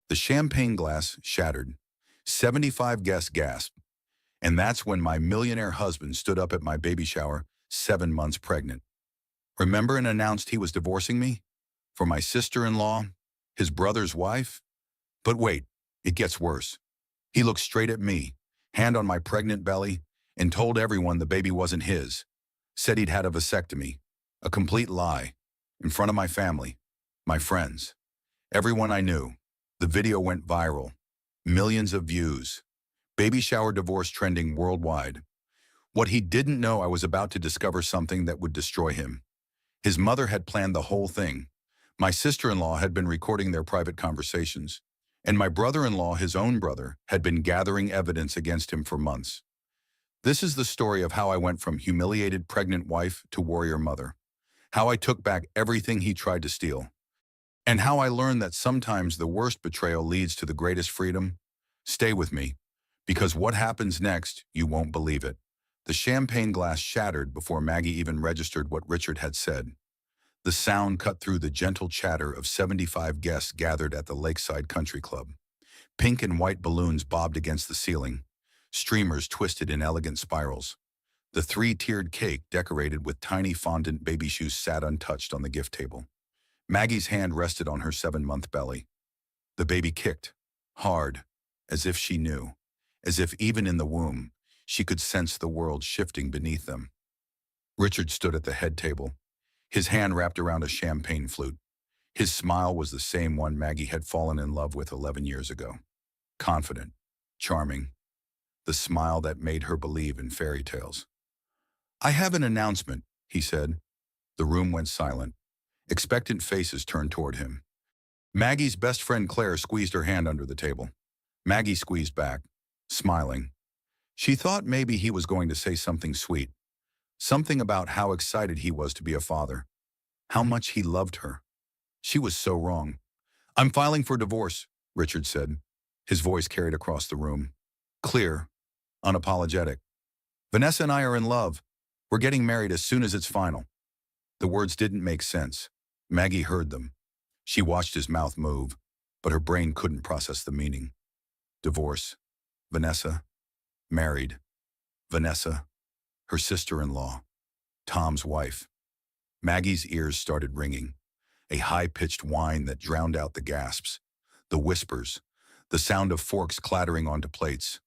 The champagne glass shattered. 75 guests gasped. And that's when my millionaire husband stood up at my baby shower, 7 months pregnant. Remember and announced he was divorcing me? For my sister-in-law? His brother's wife? But wait, it gets worse. He looked straight at me, hand on my pregnant belly, and told everyone the baby wasn't his. Said he'd had a vasectomy. A complete lie. In front of my family. My friends. Everyone I knew. The video went viral. Millions of views. Baby shower divorce trending worldwide. What he didn't know, I was about to discover something that would destroy him. His mother had planned the whole thing. My sister-in-law had been recording their private conversations. And my brother-in-law, his own brother, had been gathering evidence against him for months. This is the story of how I went from humiliated pregnant wife to warrior mother. How I took back everything he tried to steal. And how I learned that sometimes the worst betrayal leads to the greatest freedom. Stay with me, because what happens next, you won't believe it. The champagne glass shattered before Maggie even registered what Richard had said. The sound cut through the gentle chatter of 75 guests gathered at the Lakeside Country Club. Pink and white balloons bobbed against the ceiling. Streamers twisted in elegant spirals. The three-tiered cake decorated with tiny fondant baby shoes sat untouched on the gift table. Maggie's hand rested on her 7-month belly. The baby kicked, hard, as if she knew, as if even in the womb, she could sense the world shifting beneath them. Richard stood at the head table, his hand wrapped around a champagne flute. His smile was the same one Maggie had fallen in love with 11 years ago. Confident, charming, the smile that made her believe in fairy tales. "I have an announcement," he said. The room went silent. Expectant faces turned toward him. Maggie's best friend Claire squeezed her hand under the table. Maggie squeezed back, smiling. She thought maybe he was going to say something sweet. Something about how excited he was to be a father. How much he loved her. She was so wrong. "I'm filing for divorce," Richard said. His voice carried across the room. Clear, unapologetic. "Vanessa and I are in love. We're getting married as soon as it's final." The words didn't make sense. Maggie heard them. She watched his mouth move, but her brain couldn't process the meaning. Divorce. Vanessa. Married. Vanessa. Her sister-in-law. Tom's wife. Maggie's ears started ringing. A high-pitched whine that drowned out the gasps, the whispers, the sound of forks clattering onto plates.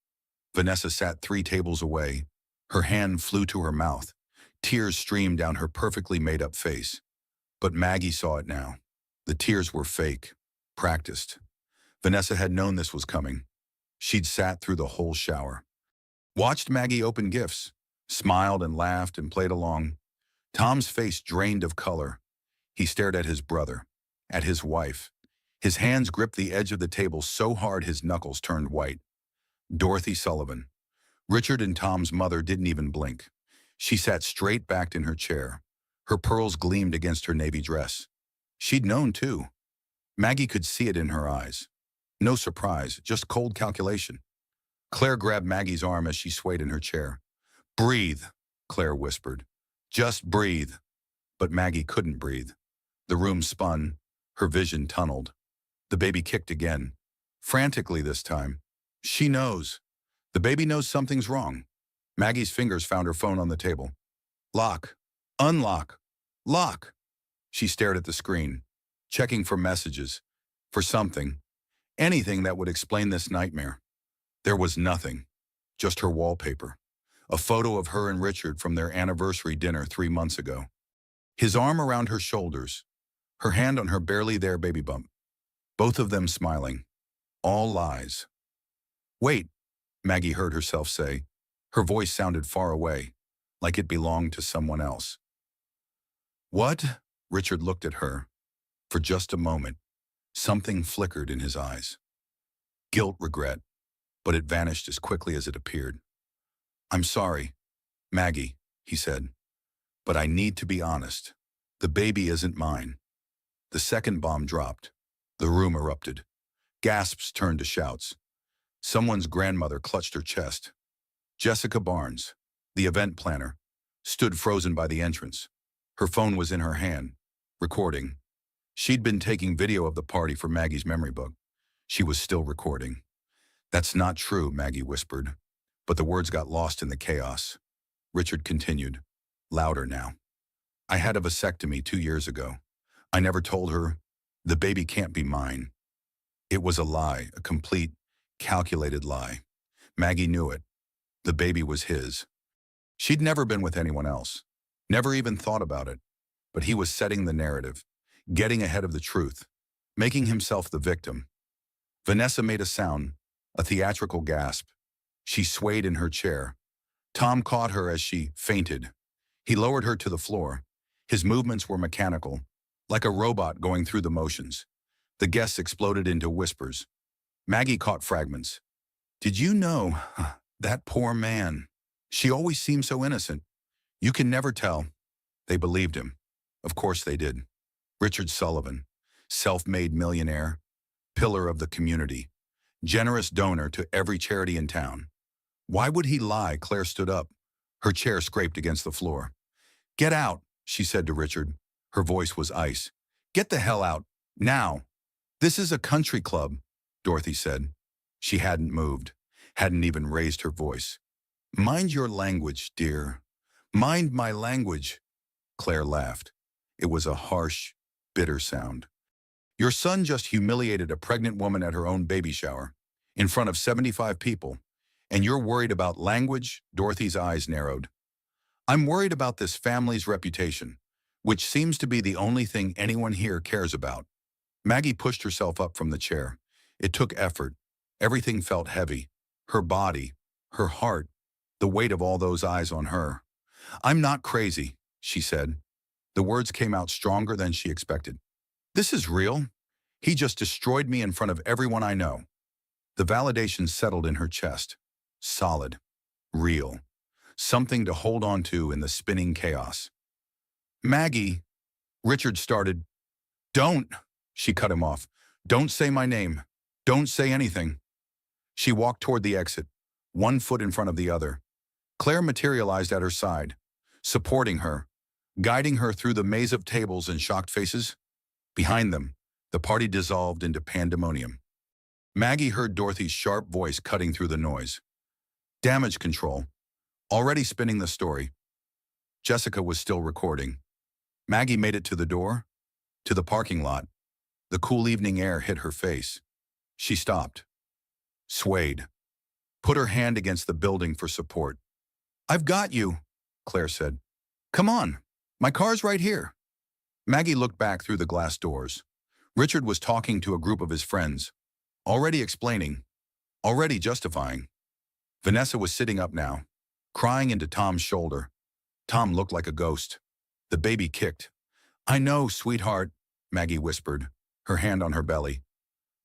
Vanessa sat 3 tables away. Her hand flew to her mouth. Tears streamed down her perfectly made-up face. But Maggie saw it now. The tears were fake, practiced. Vanessa had known this was coming. She'd sat through the whole shower. Watched Maggie open gifts, smiled and laughed and played along. Tom's face drained of color. He stared at his brother, at his wife. His hands gripped the edge of the table so hard his knuckles turned white. Dorothy Sullivan. Richard and Tom's mother didn't even blink. She sat straight-backed in her chair. Her pearls gleamed against her navy dress. She'd known, too. Maggie could see it in her eyes. No surprise, just cold calculation. Claire grabbed Maggie's arm as she swayed in her chair. "Breathe," Claire whispered. "Just breathe." But Maggie couldn't breathe. The room spun. Her vision tunneled. The baby kicked again. Frantically this time. She knows. The baby knows something's wrong. Maggie's fingers found her phone on the table. Lock. Unlock. Lock. She stared at the screen, checking for messages, for something, anything that would explain this nightmare. There was nothing, just her wallpaper, a photo of her and Richard from their anniversary dinner 3 months ago. His arm around her shoulders, her hand on her barely there baby bump, both of them smiling. All lies. "Wait," Maggie heard herself say. Her voice sounded far away, like it belonged to someone else. "What?" Richard looked at her. For just a moment, something flickered in his eyes. Guilt, regret, but it vanished as quickly as it appeared. "I'm sorry, Maggie," he said, "but I need to be honest. The baby isn't mine." The second bomb dropped. The room erupted. Gasps turned to shouts. Someone's grandmother clutched her chest. Jessica Barnes, the event planner, stood frozen by the entrance. Her phone was in her hand, recording. She'd been taking video of the party for Maggie's memory book. She was still recording. "That's not true," Maggie whispered. But the words got lost in the chaos. Richard continued, louder now. "I had a vasectomy 2 years ago. I never told her. The baby can't be mine." It was a lie, a complete, calculated lie. Maggie knew it. The baby was his. She'd never been with anyone else. Never even thought about it. But he was setting the narrative, getting ahead of the truth, making himself the victim. Vanessa made a sound, a theatrical gasp. She swayed in her chair. Tom caught her as she fainted. He lowered her to the floor. His movements were mechanical, like a robot going through the motions. The guests exploded into whispers. Maggie caught fragments. "Did you know? That poor man. She always seemed so innocent. You can never tell." They believed him. Of course they did. Richard Sullivan, self-made millionaire, pillar of the community, generous donor to every charity in town. Why would he lie? Claire stood up. Her chair scraped against the floor. "Get out," she said to Richard. Her voice was ice. "Get the hell out, now." "This is a country club," Dorothy said. She hadn't moved, hadn't even raised her voice. "Mind your language, dear. Mind my language." Claire laughed. It was a harsh, bitter sound. "Your son just humiliated a pregnant woman at her own baby shower, in front of 75 people, and you're worried about language?" Dorothy's eyes narrowed. "I'm worried about this family's reputation, which seems to be the only thing anyone here cares about." Maggie pushed herself up from the chair. It took effort. Everything felt heavy. Her body, her heart, the weight of all those eyes on her. "I'm not crazy," she said. The words came out stronger than she expected. "This is real. He just destroyed me in front of everyone I know." The validation settled in her chest. Solid. Real. Something to hold on to in the spinning chaos. "Maggie," Richard started. "Don't," she cut him off. "Don't say my name. Don't say anything." She walked toward the exit, one foot in front of the other. Claire materialized at her side, supporting her, guiding her through the maze of tables and shocked faces. Behind them, the party dissolved into pandemonium. Maggie heard Dorothy's sharp voice cutting through the noise. "Damage control. Already spinning the story." Jessica was still recording. Maggie made it to the door, to the parking lot. The cool evening air hit her face. She stopped. Swayed. Put her hand against the building for support. "I've got you," Claire said. "Come on. My car's right here." Maggie looked back through the glass doors. Richard was talking to a group of his friends, already explaining, already justifying. Vanessa was sitting up now, crying into Tom's shoulder. Tom looked like a ghost. The baby kicked. "I know, sweetheart," Maggie whispered, her hand on her belly.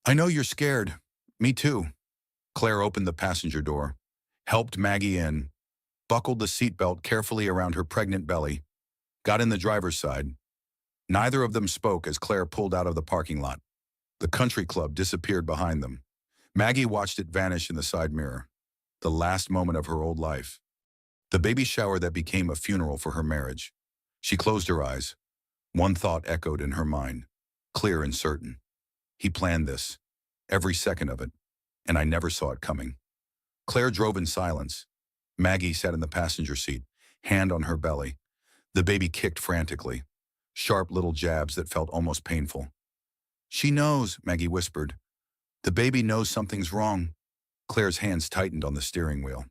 "I know you're scared. Me too." Claire opened the passenger door, helped Maggie in, buckled the seatbelt carefully around her pregnant belly, got in the driver's side. Neither of them spoke as Claire pulled out of the parking lot. The country club disappeared behind them. Maggie watched it vanish in the side mirror. The last moment of her old life. The baby shower that became a funeral for her marriage. She closed her eyes. One thought echoed in her mind, clear and certain. He planned this, every second of it, and I never saw it coming. Claire drove in silence. Maggie sat in the passenger seat, hand on her belly. The baby kicked frantically, sharp little jabs that felt almost painful. "She knows," Maggie whispered. "The baby knows something's wrong." Claire's hands tightened on the steering wheel.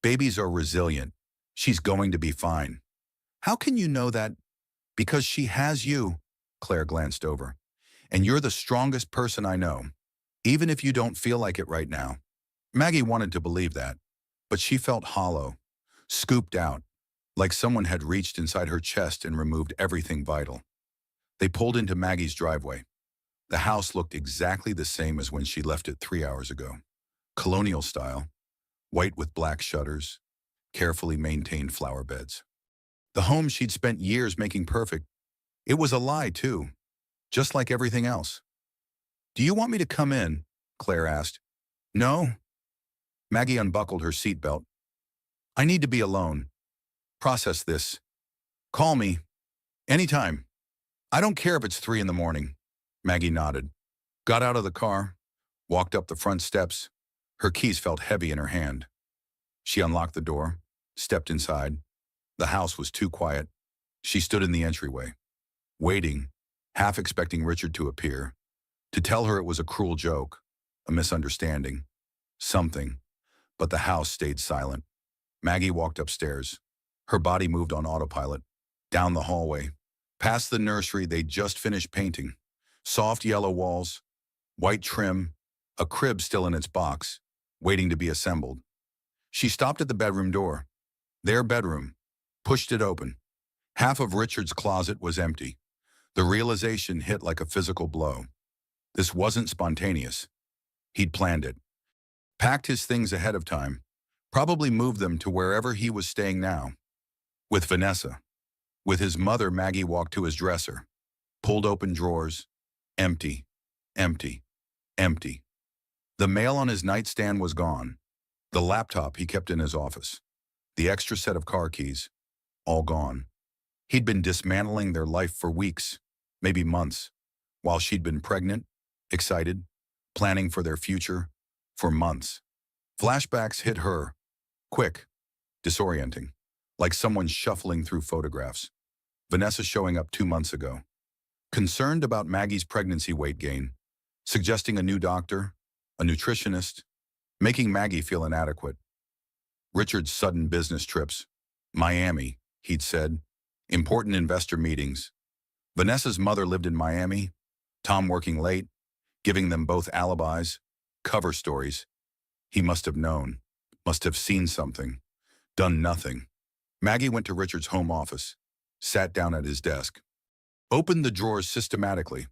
"Babies are resilient. She's going to be fine." "How can you know that?" "Because she has you," Claire glanced over. "And you're the strongest person I know, even if you don't feel like it right now." Maggie wanted to believe that, but she felt hollow, scooped out, like someone had reached inside her chest and removed everything vital. They pulled into Maggie's driveway. The house looked exactly the same as when she left it 3 hours ago. Colonial style, white with black shutters, carefully maintained flower beds. The home she'd spent years making perfect. It was a lie, too, just like everything else. "Do you want me to come in?" Claire asked. "No." Maggie unbuckled her seatbelt. "I need to be alone. Process this. Call me. Anytime. I don't care if it's 3 in the morning." Maggie nodded, got out of the car, walked up the front steps. Her keys felt heavy in her hand. She unlocked the door, stepped inside. The house was too quiet. She stood in the entryway, waiting, half expecting Richard to appear, to tell her it was a cruel joke, a misunderstanding, something. But the house stayed silent. Maggie walked upstairs. Her body moved on autopilot, down the hallway, past the nursery they'd just finished painting. Soft yellow walls, white trim, a crib still in its box, waiting to be assembled. She stopped at the bedroom door. Their bedroom. Pushed it open. Half of Richard's closet was empty. The realization hit like a physical blow. This wasn't spontaneous. He'd planned it. Packed his things ahead of time. Probably moved them to wherever he was staying now. With Vanessa. With his mother, Maggie walked to his dresser. Pulled open drawers. Empty. Empty. Empty. The mail on his nightstand was gone. The laptop he kept in his office. The extra set of car keys. All gone. He'd been dismantling their life for weeks, maybe months, while she'd been pregnant, excited, planning for their future, for months. Flashbacks hit her. Quick. Disorienting. Like someone shuffling through photographs. Vanessa showing up 2 months ago. Concerned about Maggie's pregnancy weight gain. Suggesting a new doctor, a nutritionist, making Maggie feel inadequate. Richard's sudden business trips. Miami, he'd said. Important investor meetings. Vanessa's mother lived in Miami. Tom working late, giving them both alibis, cover stories. He must have known, must have seen something, done nothing. Maggie went to Richard's home office, sat down at his desk, opened the drawers systematically.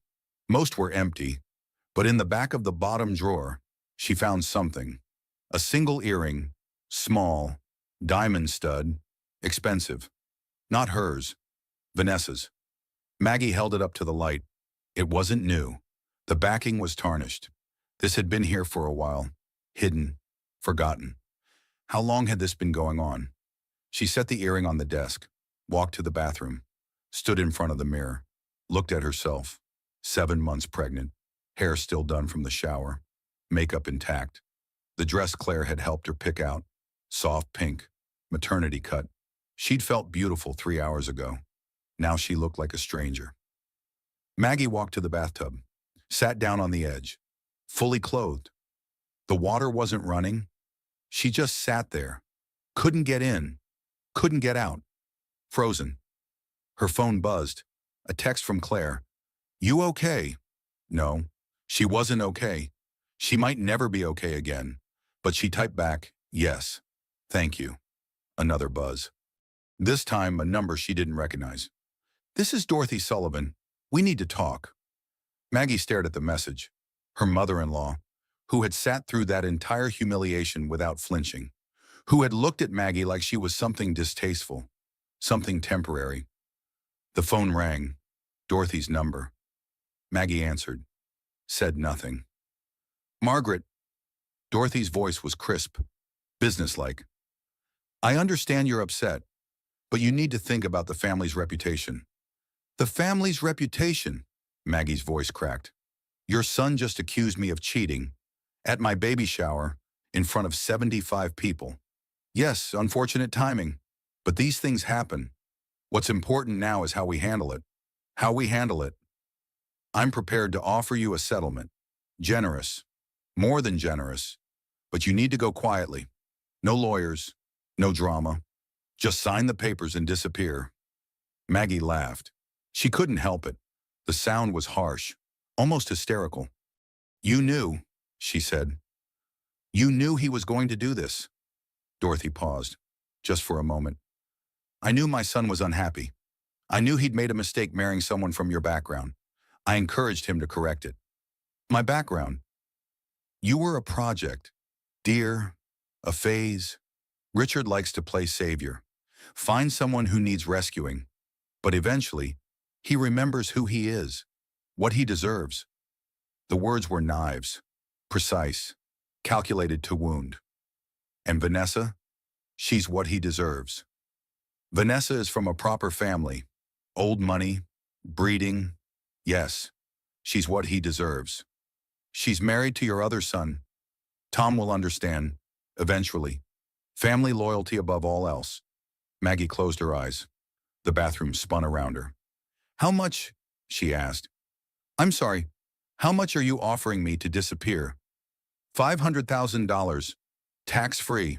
Most were empty, but in the back of the bottom drawer, she found something. A single earring, small, diamond stud, expensive. Not hers, Vanessa's. Maggie held it up to the light. It wasn't new. The backing was tarnished. This had been here for a while, hidden, forgotten. How long had this been going on? She set the earring on the desk, walked to the bathroom, stood in front of the mirror, looked at herself, 7 months pregnant, hair still done from the shower, makeup intact. The dress Claire had helped her pick out, soft pink, maternity cut. She'd felt beautiful 3 hours ago. Now she looked like a stranger. Maggie walked to the bathtub, sat down on the edge, fully clothed. The water wasn't running. She just sat there, couldn't get in, couldn't get out, frozen. Her phone buzzed, a text from Claire. You okay? No, she wasn't okay. She might never be okay again, but she typed back, yes, thank you. Another buzz. This time, a number she didn't recognize. This is Dorothy Sullivan. We need to talk. Maggie stared at the message. Her mother-in-law, who had sat through that entire humiliation without flinching, who had looked at Maggie like she was something distasteful, something temporary. The phone rang. Dorothy's number. Maggie answered, said nothing. Margaret. Dorothy's voice was crisp, businesslike. I understand you're upset, but you need to think about the family's reputation. The family's reputation, Maggie's voice cracked. Your son just accused me of cheating at my baby shower in front of 75 people. Yes, unfortunate timing, but these things happen. What's important now is how we handle it. How we handle it. I'm prepared to offer you a settlement. Generous. More than generous. But you need to go quietly. No lawyers. No drama. Just sign the papers and disappear. Maggie laughed. She couldn't help it. The sound was harsh, almost hysterical. You knew, she said. You knew he was going to do this. Dorothy paused, just for a moment. I knew my son was unhappy. I knew he'd made a mistake marrying someone from your background. I encouraged him to correct it. My background. You were a project. Dear, a phase. Richard likes to play savior. Find someone who needs rescuing. But eventually, he remembers who he is, what he deserves. The words were knives, precise, calculated to wound. And Vanessa? She's what he deserves. Vanessa is from a proper family. Old money, breeding. Yes, she's what he deserves. She's married to your other son. Tom will understand. Eventually. Family loyalty above all else. Maggie closed her eyes. The bathroom spun around her. How much? She asked. I'm sorry. How much are you offering me to disappear? $500,000. Tax-free.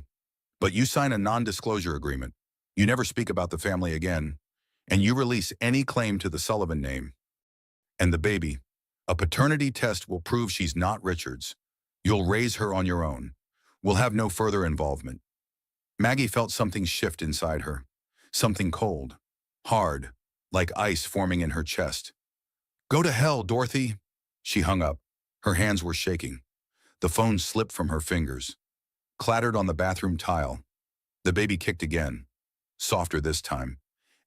But you sign a non-disclosure agreement. You never speak about the family again. And you release any claim to the Sullivan name. And the baby. A paternity test will prove she's not Richard's. You'll raise her on your own. We'll have no further involvement. Maggie felt something shift inside her. Something cold. Hard. Like ice forming in her chest. Go to hell, Dorothy. She hung up. Her hands were shaking. The phone slipped from her fingers. Clattered on the bathroom tile. The baby kicked again. Softer this time.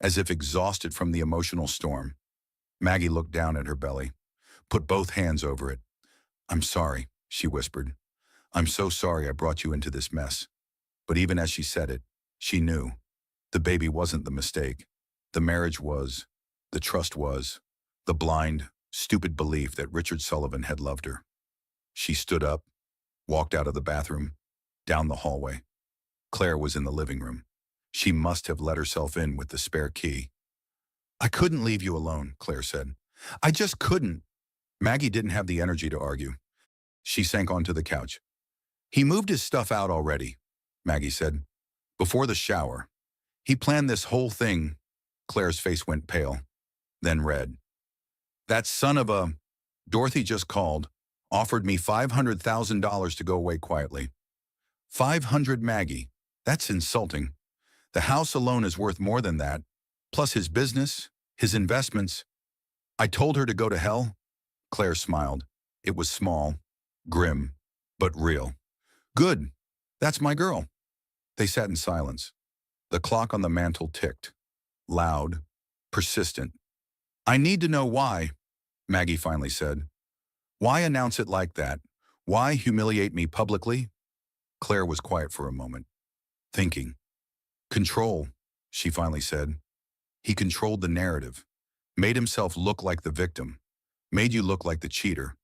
As if exhausted from the emotional storm. Maggie looked down at her belly. Put both hands over it. I'm sorry, she whispered. I'm so sorry I brought you into this mess. But even as she said it, she knew. The baby wasn't the mistake. The marriage was. The trust was. The blind, stupid belief that Richard Sullivan had loved her. She stood up, walked out of the bathroom, down the hallway. Claire was in the living room. She must have let herself in with the spare key. I couldn't leave you alone, Claire said. I just couldn't. Maggie didn't have the energy to argue. She sank onto the couch. He moved his stuff out already, Maggie said. Before the shower. He planned this whole thing. Claire's face went pale, then red. That son of a... Dorothy just called, offered me $500,000 to go away quietly. 500, Maggie. That's insulting. The house alone is worth more than that, plus his business, his investments. I told her to go to hell. Claire smiled. It was small, grim, but real. Good. That's my girl. They sat in silence. The clock on the mantel ticked. Loud, persistent. I need to know why, Maggie finally said. Why announce it like that? Why humiliate me publicly? Claire was quiet for a moment, thinking. Control, she finally said. He controlled the narrative, made himself look like the victim, made you look like the cheater.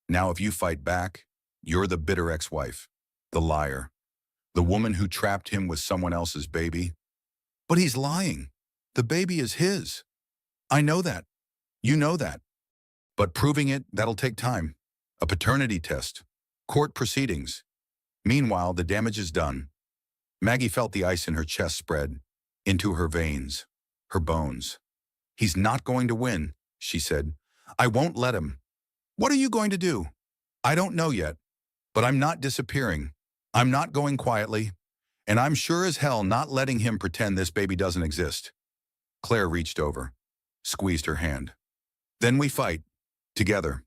Now if you fight back, you're the bitter ex-wife, the liar, the woman who trapped him with someone else's baby. But he's lying. The baby is his. I know that. You know that. But proving it, that'll take time. A paternity test. Court proceedings. Meanwhile, the damage is done. Maggie felt the ice in her chest spread, into her veins, her bones. He's not going to win, she said. I won't let him. What are you going to do? I don't know yet. But I'm not disappearing. I'm not going quietly. And I'm sure as hell not letting him pretend this baby doesn't exist. Claire reached over, squeezed her hand. Then we fight. Together.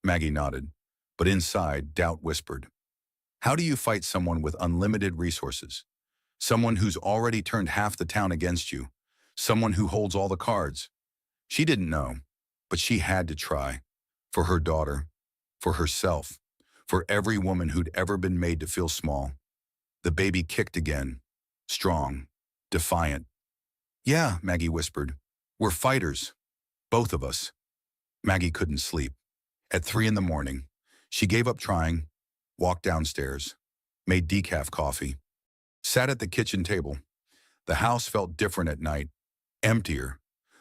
Maggie nodded. But inside, doubt whispered. How do you fight someone with unlimited resources? Someone who's already turned half the town against you. Someone who holds all the cards. She didn't know, but she had to try. For her daughter. For herself. For every woman who'd ever been made to feel small. The baby kicked again. Strong. Defiant. Yeah, Maggie whispered. We're fighters. Both of us. Maggie couldn't sleep. At 3 a.m, she gave up trying, walked downstairs, made decaf coffee, sat at the kitchen table. The house felt different at night, emptier.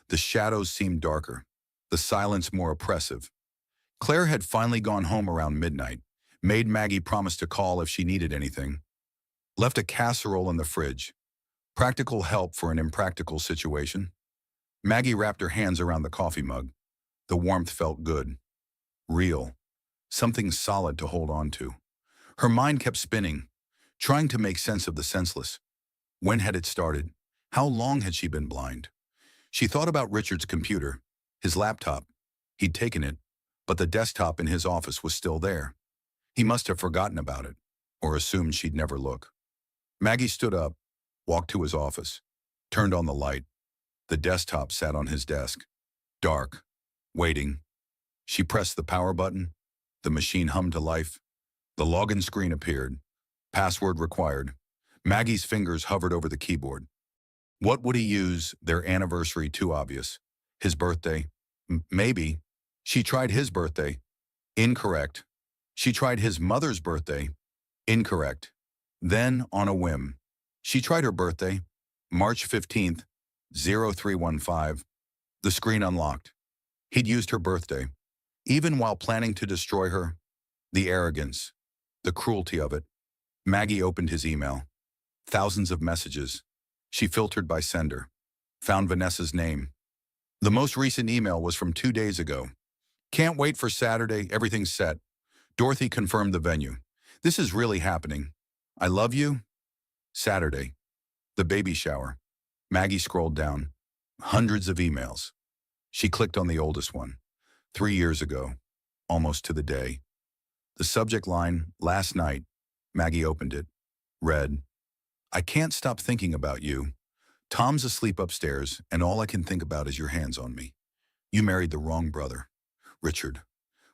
The shadows seemed darker, the silence more oppressive. Claire had finally gone home around midnight, made Maggie promise to call if she needed anything, left a casserole in the fridge, practical help for an impractical situation. Maggie wrapped her hands around the coffee mug. The warmth felt good, real, something solid to hold on to. Her mind kept spinning, trying to make sense of the senseless. When had it started? How long had she been blind? She thought about Richard's computer, his laptop. He'd taken it, but the desktop in his office was still there. He must have forgotten about it, or assumed she'd never look. Maggie stood up, walked to his office, turned on the light. The desktop sat on his desk, dark, waiting. She pressed the power button. The machine hummed to life. The login screen appeared. Password required. Maggie's fingers hovered over the keyboard. What would he use? Their anniversary too obvious. His birthday? Maybe. She tried his birthday. Incorrect. She tried his mother's birthday. Incorrect. Then, on a whim, she tried her birthday, March 15th, 0315. The screen unlocked. He'd used her birthday, even while planning to destroy her. The arrogance, the cruelty of it. Maggie opened his email. Thousands of messages. She filtered by sender. Found Vanessa's name. The most recent email was from 2 days ago. Can't wait for Saturday, everything's set. Dorothy confirmed the venue. This is really happening. I love you. Saturday. The baby shower. Maggie scrolled down. Hundreds of emails. She clicked on the oldest one. 3 years ago. Almost to the day. The subject line, last night. Maggie opened it. Read, I can't stop thinking about you. Tom's asleep upstairs, and all I can think about is your hands on me. You married the wrong brother. Richard.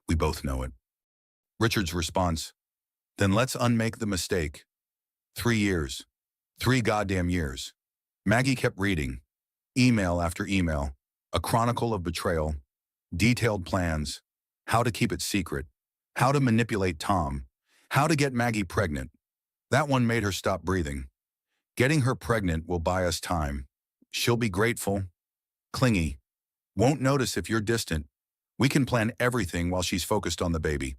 We both know it. Richard's response, then let's unmake the mistake. 3 years. 3 goddamn years. Maggie kept reading. Email after email. A chronicle of betrayal. Detailed plans. How to keep it secret. How to manipulate Tom. How to get Maggie pregnant. That one made her stop breathing. Getting her pregnant will buy us time. She'll be grateful. Clingy. Won't notice if you're distant. We can plan everything while she's focused on the baby.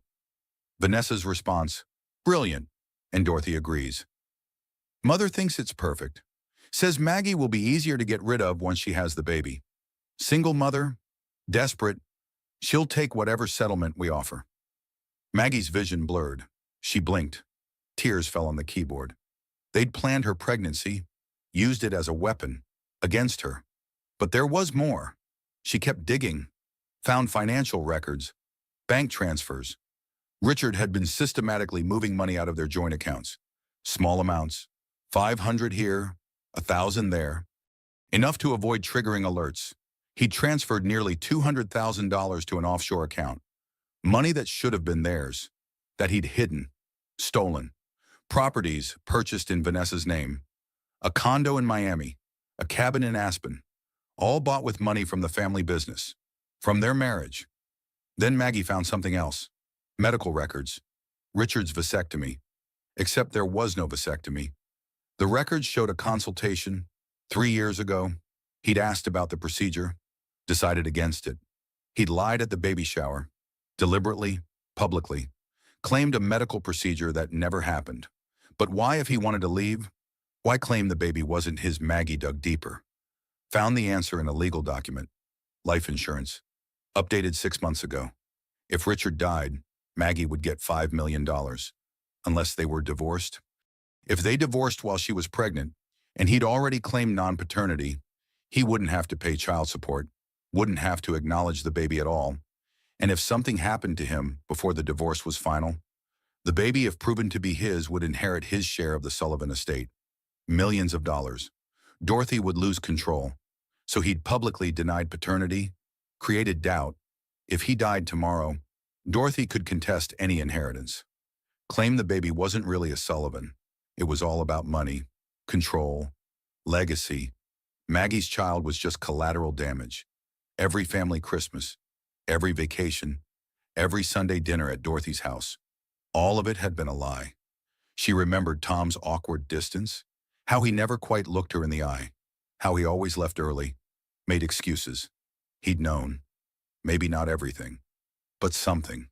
Vanessa's response, brilliant, and Dorothy agrees. Mother thinks it's perfect. Says Maggie will be easier to get rid of once she has the baby. Single mother, desperate, she'll take whatever settlement we offer. Maggie's vision blurred. She blinked. Tears fell on the keyboard. They'd planned her pregnancy, used it as a weapon, against her. But there was more. She kept digging, found financial records, bank transfers. Richard had been systematically moving money out of their joint accounts. Small amounts, 500 here, 1,000 there. Enough to avoid triggering alerts. He'd transferred nearly $200,000 to an offshore account. Money that should have been theirs, that he'd hidden, stolen. Properties purchased in Vanessa's name. A condo in Miami, a cabin in Aspen, all bought with money from the family business, from their marriage. Then Maggie found something else. Medical records. Richard's vasectomy. Except there was no vasectomy. The records showed a consultation 3 years ago. He'd asked about the procedure, decided against it. He'd lied at the baby shower, deliberately, publicly, claimed a medical procedure that never happened. But why, if he wanted to leave? Why claim the baby wasn't his? Maggie dug deeper. Found the answer in a legal document. Life insurance. Updated 6 months ago. If Richard died, Maggie would get $5 million. Unless they were divorced. If they divorced while she was pregnant, and he'd already claimed non-paternity, he wouldn't have to pay child support, wouldn't have to acknowledge the baby at all. And if something happened to him before the divorce was final, the baby, if proven to be his, would inherit his share of the Sullivan estate. Millions of dollars. Dorothy would lose control. So he'd publicly denied paternity, created doubt. If he died tomorrow, Dorothy could contest any inheritance. Claim the baby wasn't really a Sullivan. It was all about money, control, legacy. Maggie's child was just collateral damage. Every family Christmas, every vacation, every Sunday dinner at Dorothy's house. All of it had been a lie. She remembered Tom's awkward distance, how he never quite looked her in the eye, how he always left early, made excuses. He'd known. Maybe not everything, but something.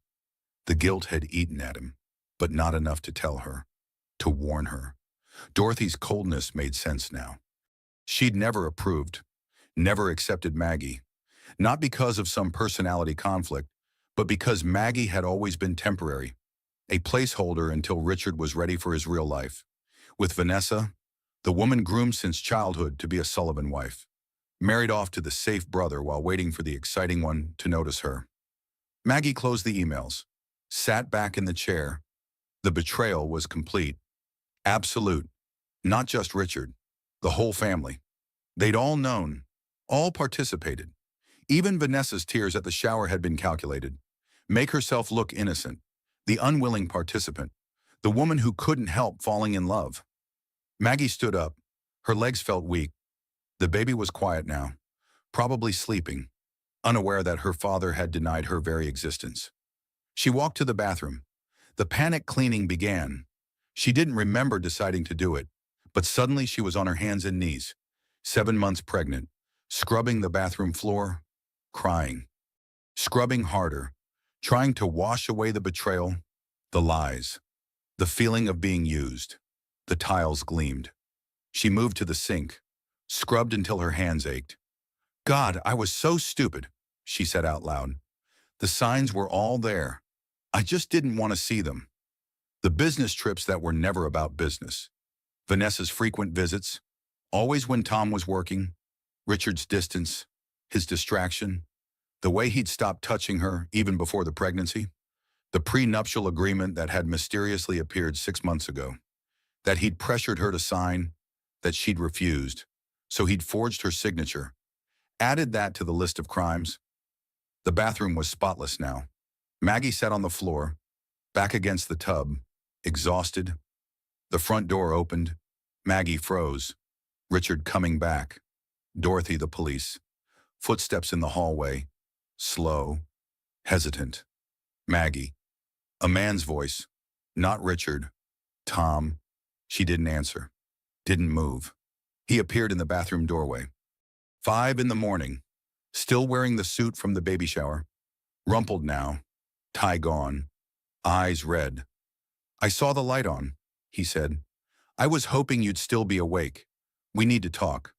The guilt had eaten at him, but not enough to tell her, to warn her. Dorothy's coldness made sense now. She'd never approved, never accepted Maggie, not because of some personality conflict, but because Maggie had always been temporary, a placeholder until Richard was ready for his real life. With Vanessa, the woman groomed since childhood to be a Sullivan wife, married off to the safe brother while waiting for the exciting one to notice her. Maggie closed the emails, sat back in the chair. The betrayal was complete. Absolute. Not just Richard. The whole family. They'd all known, all participated. Even Vanessa's tears at the shower had been calculated. Make herself look innocent. The unwilling participant. The woman who couldn't help falling in love. Maggie stood up. Her legs felt weak. The baby was quiet now, probably sleeping, unaware that her father had denied her very existence. She walked to the bathroom. The panic cleaning began. She didn't remember deciding to do it, but suddenly she was on her hands and knees, 7 months pregnant, scrubbing the bathroom floor, crying, scrubbing harder, trying to wash away the betrayal, the lies, the feeling of being used. The tiles gleamed. She moved to the sink, scrubbed until her hands ached. God, I was so stupid, she said out loud. The signs were all there. I just didn't want to see them. The business trips that were never about business. Vanessa's frequent visits, always when Tom was working, Richard's distance, his distraction, the way he'd stopped touching her even before the pregnancy, the prenuptial agreement that had mysteriously appeared 6 months ago, that he'd pressured her to sign, that she'd refused, so he'd forged her signature, added that to the list of crimes. The bathroom was spotless now. Maggie sat on the floor, back against the tub, exhausted. The front door opened. Maggie froze. Richard coming back. Dorothy, the police. Footsteps in the hallway. Slow. Hesitant. Maggie. A man's voice. Not Richard. Tom. She didn't answer. Didn't move. He appeared in the bathroom doorway. 5 in the morning. Still wearing the suit from the baby shower. Rumpled now. Tie gone. Eyes red. I saw the light on, he said. I was hoping you'd still be awake. We need to talk.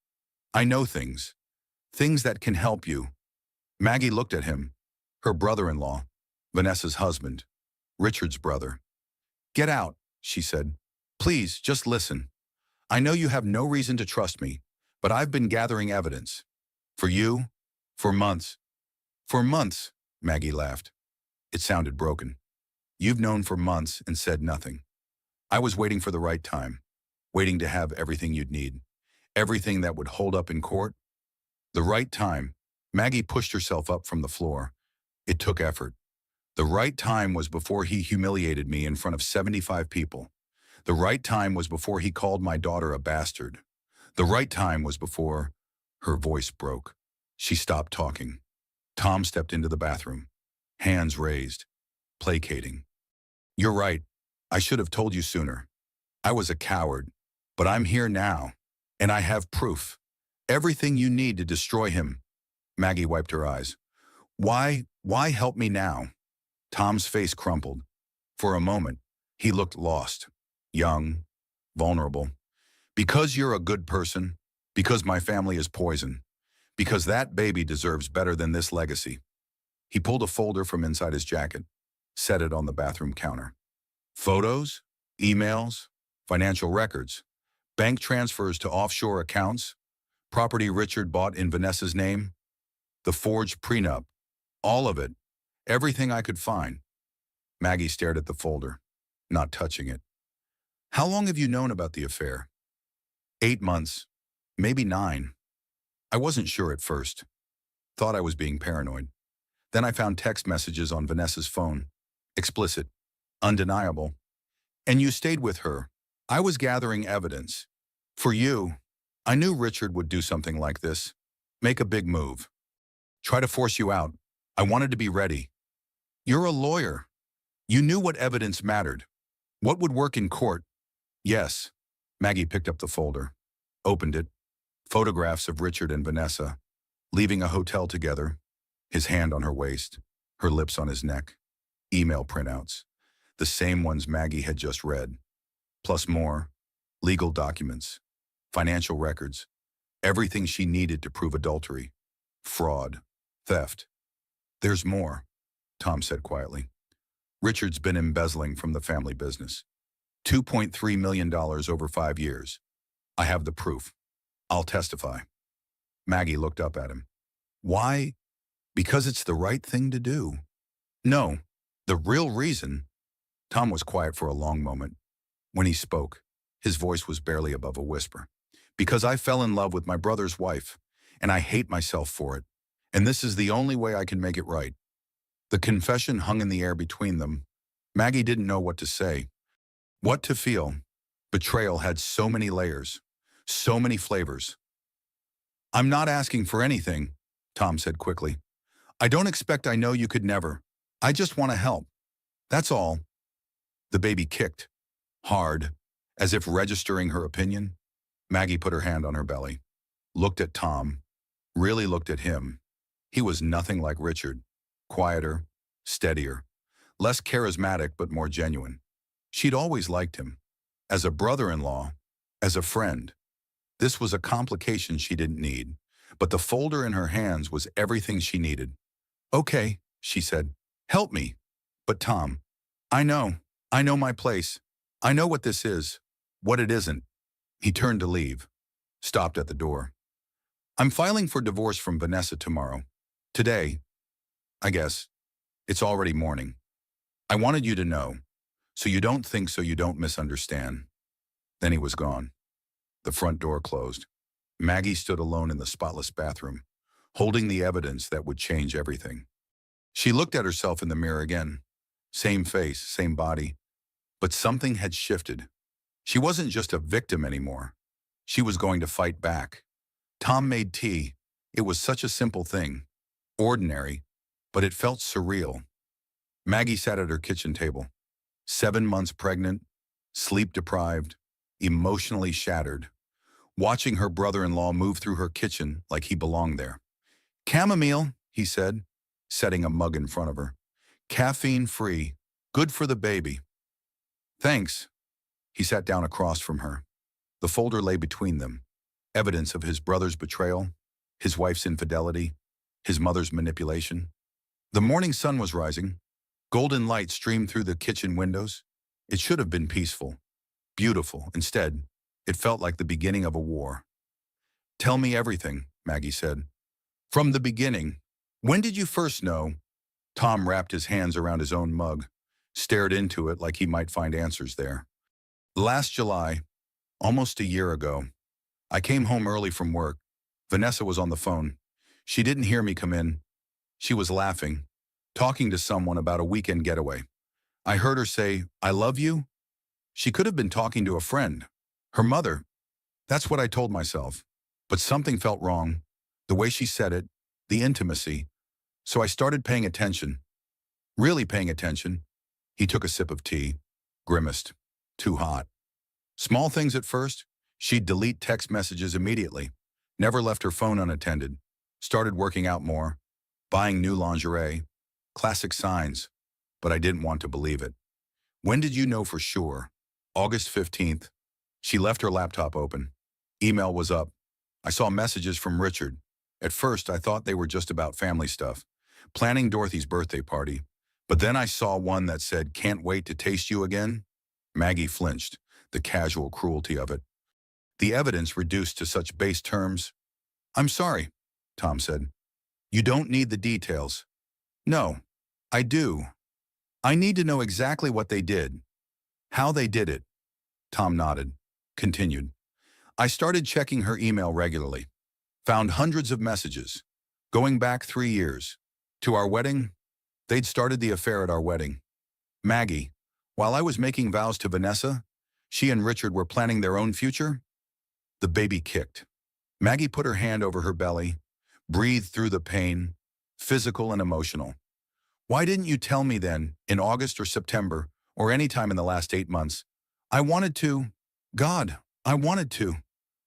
I know things. Things that can help you. Maggie looked at him. Her brother-in-law. Vanessa's husband. Richard's brother. Get out, she said. Please, just listen. I know you have no reason to trust me, but I've been gathering evidence. For you? For months. For months, Maggie laughed. It sounded broken. You've known for months and said nothing. I was waiting for the right time, waiting to have everything you'd need, everything that would hold up in court. The right time. Maggie pushed herself up from the floor. It took effort. The right time was before he humiliated me in front of 75 people. The right time was before he called my daughter a bastard. The right time was before... Her voice broke. She stopped talking. Tom stepped into the bathroom, hands raised, placating. You're right. I should have told you sooner. I was a coward, but I'm here now, and I have proof. Everything you need to destroy him. Maggie wiped her eyes. Why help me now? Tom's face crumpled. For a moment, he looked lost, young, vulnerable. Because you're a good person, because my family is poison, because that baby deserves better than this legacy. He pulled a folder from inside his jacket, set it on the bathroom counter. Photos, emails, financial records, bank transfers to offshore accounts, property Richard bought in Vanessa's name, the forged prenup, all of it, everything I could find. Maggie stared at the folder, not touching it. How long have you known about the affair? 8 months, maybe 9. I wasn't sure at first. Thought I was being paranoid. Then I found text messages on Vanessa's phone. Explicit. Undeniable. And you stayed with her. I was gathering evidence. For you, I knew Richard would do something like this. Make a big move. Try to force you out. I wanted to be ready. You're a lawyer. You knew what evidence mattered. What would work in court? Yes. Maggie picked up the folder. Opened it. Photographs of Richard and Vanessa, leaving a hotel together, his hand on her waist, her lips on his neck. Email printouts, the same ones Maggie had just read. Plus more, legal documents, financial records, everything she needed to prove adultery, fraud, theft. There's more, Tom said quietly. Richard's been embezzling from the family business. $2.3 million over 5 years. I have the proof. I'll testify. Maggie looked up at him. Why? Because it's the right thing to do. No, the real reason. Tom was quiet for a long moment. When he spoke, his voice was barely above a whisper. Because I fell in love with my brother's wife, and I hate myself for it. And this is the only way I can make it right. The confession hung in the air between them. Maggie didn't know what to say, what to feel. Betrayal had so many layers, so many flavors. I'm not asking for anything, Tom said quickly. I don't expect I know you could never. I just want to help. That's all. The baby kicked, hard, as if registering her opinion. Maggie put her hand on her belly, looked at Tom, really looked at him. He was nothing like Richard. Quieter, steadier, less charismatic but more genuine. She'd always liked him. As a brother-in-law, as a friend. This was a complication she didn't need, but the folder in her hands was everything she needed. "Okay," she said. "Help me." "But Tom, I know. I know my place. I know what this is, what it isn't." He turned to leave, stopped at the door. "I'm filing for divorce from Vanessa tomorrow. Today, I guess. It's already morning. I wanted you to know, so you don't think, so you don't misunderstand." Then he was gone. The front door closed. Maggie stood alone in the spotless bathroom, holding the evidence that would change everything. She looked at herself in the mirror again. Same face, same body. But something had shifted. She wasn't just a victim anymore. She was going to fight back. Tom made tea. It was such a simple thing. Ordinary, but it felt surreal. Maggie sat at her kitchen table. 7 months pregnant, sleep-deprived, emotionally shattered, watching her brother-in-law move through her kitchen like he belonged there. "Chamomile," he said, setting a mug in front of her. "Caffeine-free, good for the baby." "Thanks." He sat down across from her. The folder lay between them, evidence of his brother's betrayal, his wife's infidelity, his mother's manipulation. The morning sun was rising. Golden light streamed through the kitchen windows. It should have been peaceful, beautiful. Instead, it felt like the beginning of a war. "Tell me everything," Maggie said. "From the beginning. When did you first know?" Tom wrapped his hands around his own mug, stared into it like he might find answers there. "Last July, almost a year ago. I came home early from work. Vanessa was on the phone. She didn't hear me come in. She was laughing, talking to someone about a weekend getaway. I heard her say, 'I love you.' She could have been talking to a friend. Her mother. That's what I told myself. But something felt wrong. The way she said it, the intimacy. So I started paying attention. Really paying attention." He took a sip of tea, grimaced. Too hot. Small things at first. She'd delete text messages immediately. Never left her phone unattended. Started working out more. Buying new lingerie. Classic signs. But I didn't want to believe it. "When did you know for sure?" "August 15th. She left her laptop open. Email was up. I saw messages from Richard. At first, I thought they were just about family stuff. Planning Dorothy's birthday party. But then I saw one that said, 'Can't wait to taste you again.'" Maggie flinched, the casual cruelty of it. The evidence reduced to such base terms. "I'm sorry," Tom said. "You don't need the details." "No, I do. I need to know exactly what they did. How they did it." Tom nodded, continued. "I started checking her email regularly. Found hundreds of messages. Going back 3 years. To our wedding. They'd started the affair at our wedding. Maggie, while I was making vows to Vanessa, she and Richard were planning their own future." The baby kicked. Maggie put her hand over her belly, breathed through the pain, physical and emotional. "Why didn't you tell me then, in August or September, or any time in the last 8 months? I wanted to. God, I wanted to.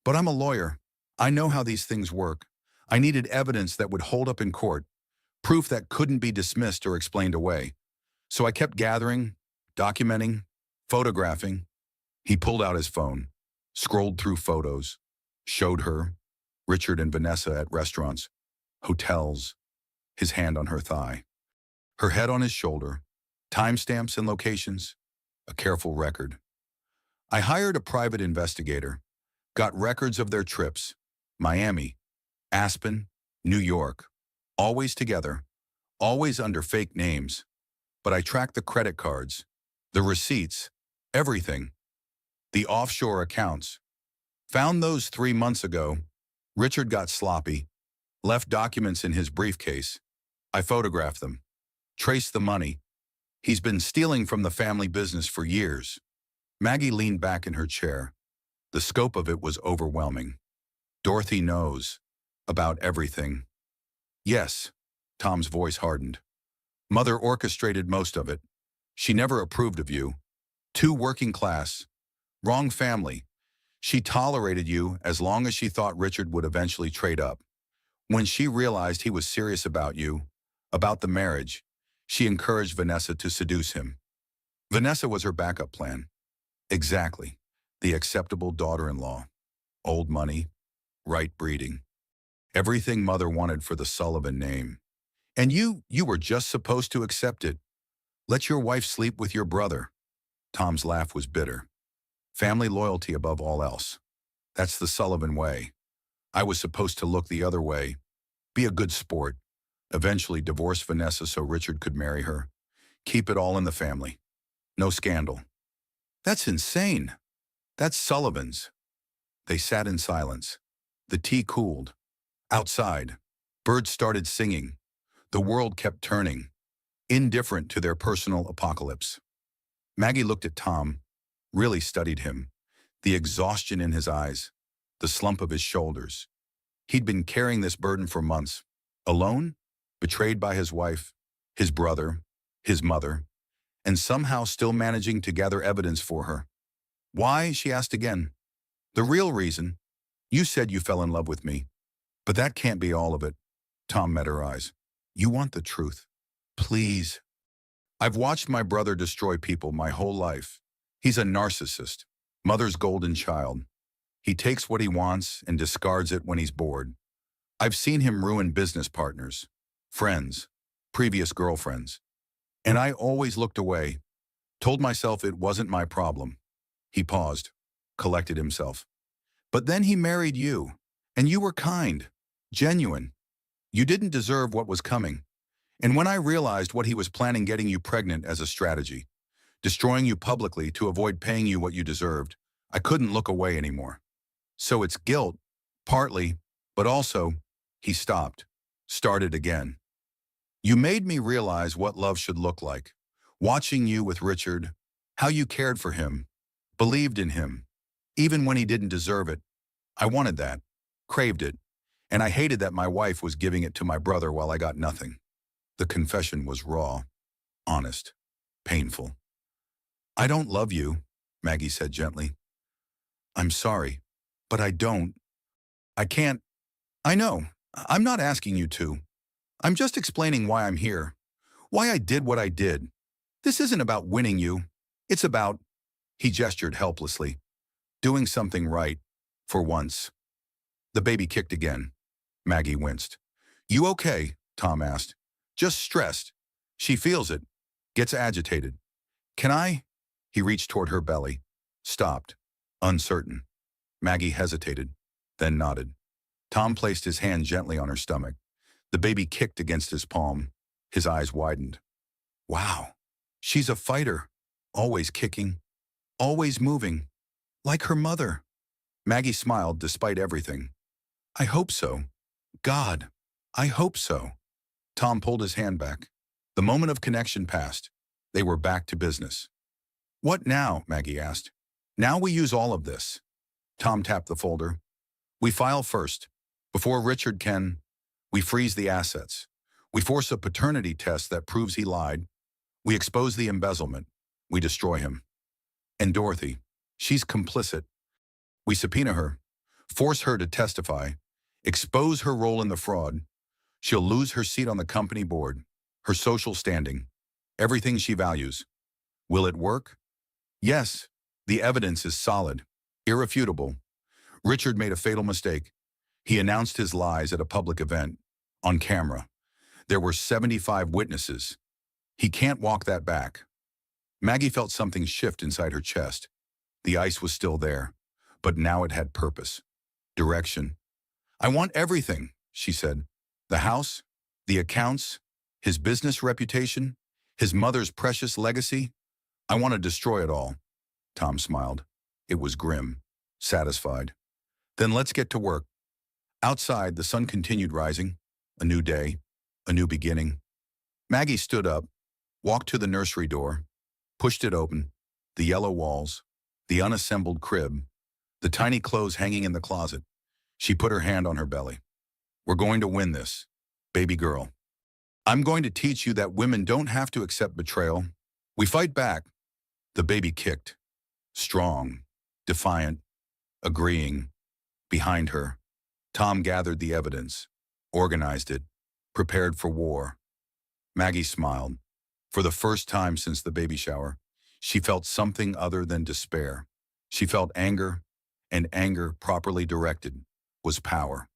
But I'm a lawyer. I know how these things work. I needed evidence that would hold up in court, proof that couldn't be dismissed or explained away. So I kept gathering, documenting, photographing." He pulled out his phone, scrolled through photos, showed her, Richard and Vanessa at restaurants, hotels, his hand on her thigh, her head on his shoulder, timestamps and locations, a careful record. "I hired a private investigator, got records of their trips, Miami, Aspen, New York, always together, always under fake names. But I tracked the credit cards, the receipts, everything. The offshore accounts. Found those 3 months ago. Richard got sloppy, left documents in his briefcase. I photographed them. Traced the money. He's been stealing from the family business for years." Maggie leaned back in her chair. The scope of it was overwhelming. "Dorothy knows about everything." "Yes." Tom's voice hardened. "Mother orchestrated most of it. She never approved of you. Too working class. Wrong family. She tolerated you as long as she thought Richard would eventually trade up. When she realized he was serious about you, about the marriage, she encouraged Vanessa to seduce him. Vanessa was her backup plan. Exactly. The acceptable daughter-in-law. Old money, right breeding. Everything mother wanted for the Sullivan name. And you were just supposed to accept it. Let your wife sleep with your brother. Tom's laugh was bitter. Family loyalty above all else. That's the Sullivan way. I was supposed to look the other way, be a good sport, eventually divorce Vanessa so Richard could marry her. Keep it all in the family. No scandal. That's insane. That's Sullivan's. They sat in silence. The tea cooled. Outside, birds started singing. The world kept turning, indifferent to their personal apocalypse. Maggie looked at Tom, really studied him, the exhaustion in his eyes, the slump of his shoulders. He'd been carrying this burden for months, alone, betrayed by his wife, his brother, his mother, and somehow still managing to gather evidence for her. Why, she asked again. The real reason. You said you fell in love with me. But that can't be all of it. Tom met her eyes. You want the truth. Please. I've watched my brother destroy people my whole life. He's a narcissist, mother's golden child. He takes what he wants and discards it when he's bored. I've seen him ruin business partners, friends, previous girlfriends. And I always looked away, told myself it wasn't my problem. He paused, collected himself. But then he married you, and you were kind, genuine. You didn't deserve what was coming. And when I realized what he was planning getting you pregnant as a strategy, destroying you publicly to avoid paying you what you deserved, I couldn't look away anymore. So it's guilt, partly, but also, he stopped, started again. You made me realize what love should look like. Watching you with Richard, how you cared for him, believed in him, even when he didn't deserve it. I wanted that, craved it, and I hated that my wife was giving it to my brother while I got nothing. The confession was raw, honest, painful. I don't love you, Maggie said gently. I'm sorry, but I don't. I can't. I know. I'm not asking you to. I'm just explaining why I'm here, why I did what I did. This isn't about winning you. It's about, he gestured helplessly, doing something right, for once. The baby kicked again. Maggie winced. You okay? Tom asked. Just stressed. She feels it, gets agitated. Can I? He reached toward her belly, stopped, uncertain. Maggie hesitated, then nodded. Tom placed his hand gently on her stomach. The baby kicked against his palm. His eyes widened. Wow, she's a fighter, always kicking, always moving, like her mother. Maggie smiled despite everything. I hope so. God, I hope so. Tom pulled his hand back. The moment of connection passed. They were back to business. What now? Maggie asked. Now we use all of this. Tom tapped the folder. We file first. Before Richard can, we freeze the assets. We force a paternity test that proves he lied. We expose the embezzlement. We destroy him. And Dorothy, she's complicit. We subpoena her, force her to testify, expose her role in the fraud. She'll lose her seat on the company board, her social standing, everything she values. Will it work? Yes, the evidence is solid, irrefutable. Richard made a fatal mistake. He announced his lies at a public event, on camera. There were 75 witnesses. He can't walk that back. Maggie felt something shift inside her chest. The ice was still there, but now it had purpose, direction. I want everything, she said. The house, the accounts, his business reputation, his mother's precious legacy. I want to destroy it all. Tom smiled. It was grim, satisfied. Then let's get to work. Outside, the sun continued rising. A new day, a new beginning. Maggie stood up, walked to the nursery door, pushed it open, the yellow walls, the unassembled crib, the tiny clothes hanging in the closet. She put her hand on her belly. We're going to win this, baby girl. I'm going to teach you that women don't have to accept betrayal. We fight back. The baby kicked, strong, defiant, agreeing. Behind her, Tom gathered the evidence, organized it, prepared for war. Maggie smiled. For the first time since the baby shower, she felt something other than despair. She felt anger, and anger, properly directed, was power.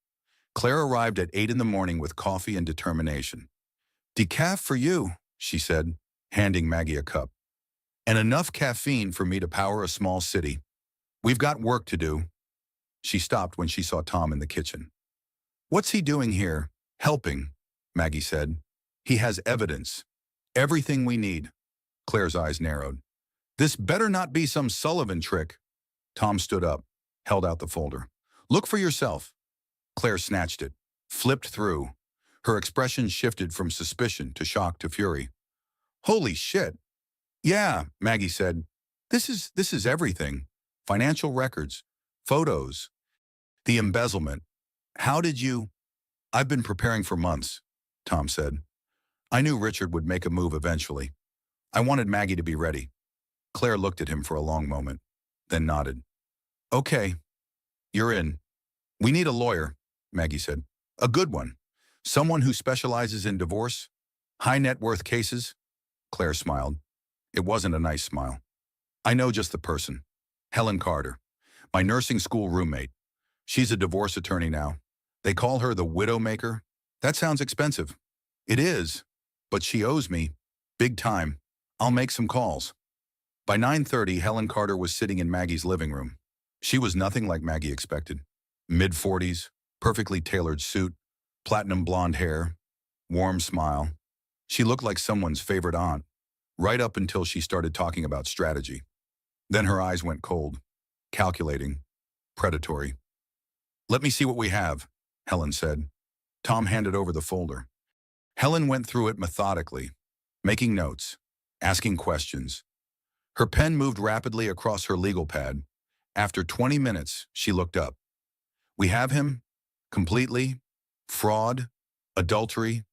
Claire arrived at 8 in the morning with coffee and determination. "Decaf for you," she said, handing Maggie a cup. "And enough caffeine for me to power a small city. We've got work to do." She stopped when she saw Tom in the kitchen. "What's he doing here?" "Helping," Maggie said. "He has evidence. Everything we need." Claire's eyes narrowed. "This better not be some Sullivan trick." Tom stood up, held out the folder. "Look for yourself." Claire snatched it, flipped through. Her expression shifted from suspicion to shock to fury. "Holy shit." "Yeah," Maggie said. This is everything. Financial records, photos, the embezzlement. How did you—" "I've been preparing for months," Tom said. "I knew Richard would make a move eventually. I wanted Maggie to be ready." Claire looked at him for a long moment, then nodded. "Okay, you're in." "We need a lawyer," Maggie said. "A good one. Someone who specializes in divorce, high net worth cases." Claire smiled. It wasn't a nice smile. "I know just the person. Helen Carter, my nursing school roommate. She's a divorce attorney now. They call her the Widowmaker. That sounds expensive." "It is, but she owes me. Big time. I'll make some calls." By 9:30, Helen Carter was sitting in Maggie's living room. She was nothing like Maggie expected. Mid-40s, perfectly tailored suit, platinum blonde hair, warm smile. She looked like someone's favorite aunt, right up until she started talking about strategy. Then her eyes went cold, calculating, predatory. "Let me see what we have," Helen said. Tom handed over the folder. Helen went through it methodically, making notes, asking questions. Her pen moved rapidly across her legal pad. After 20 minutes, she looked up. "We have him, completely, fraud, adultery,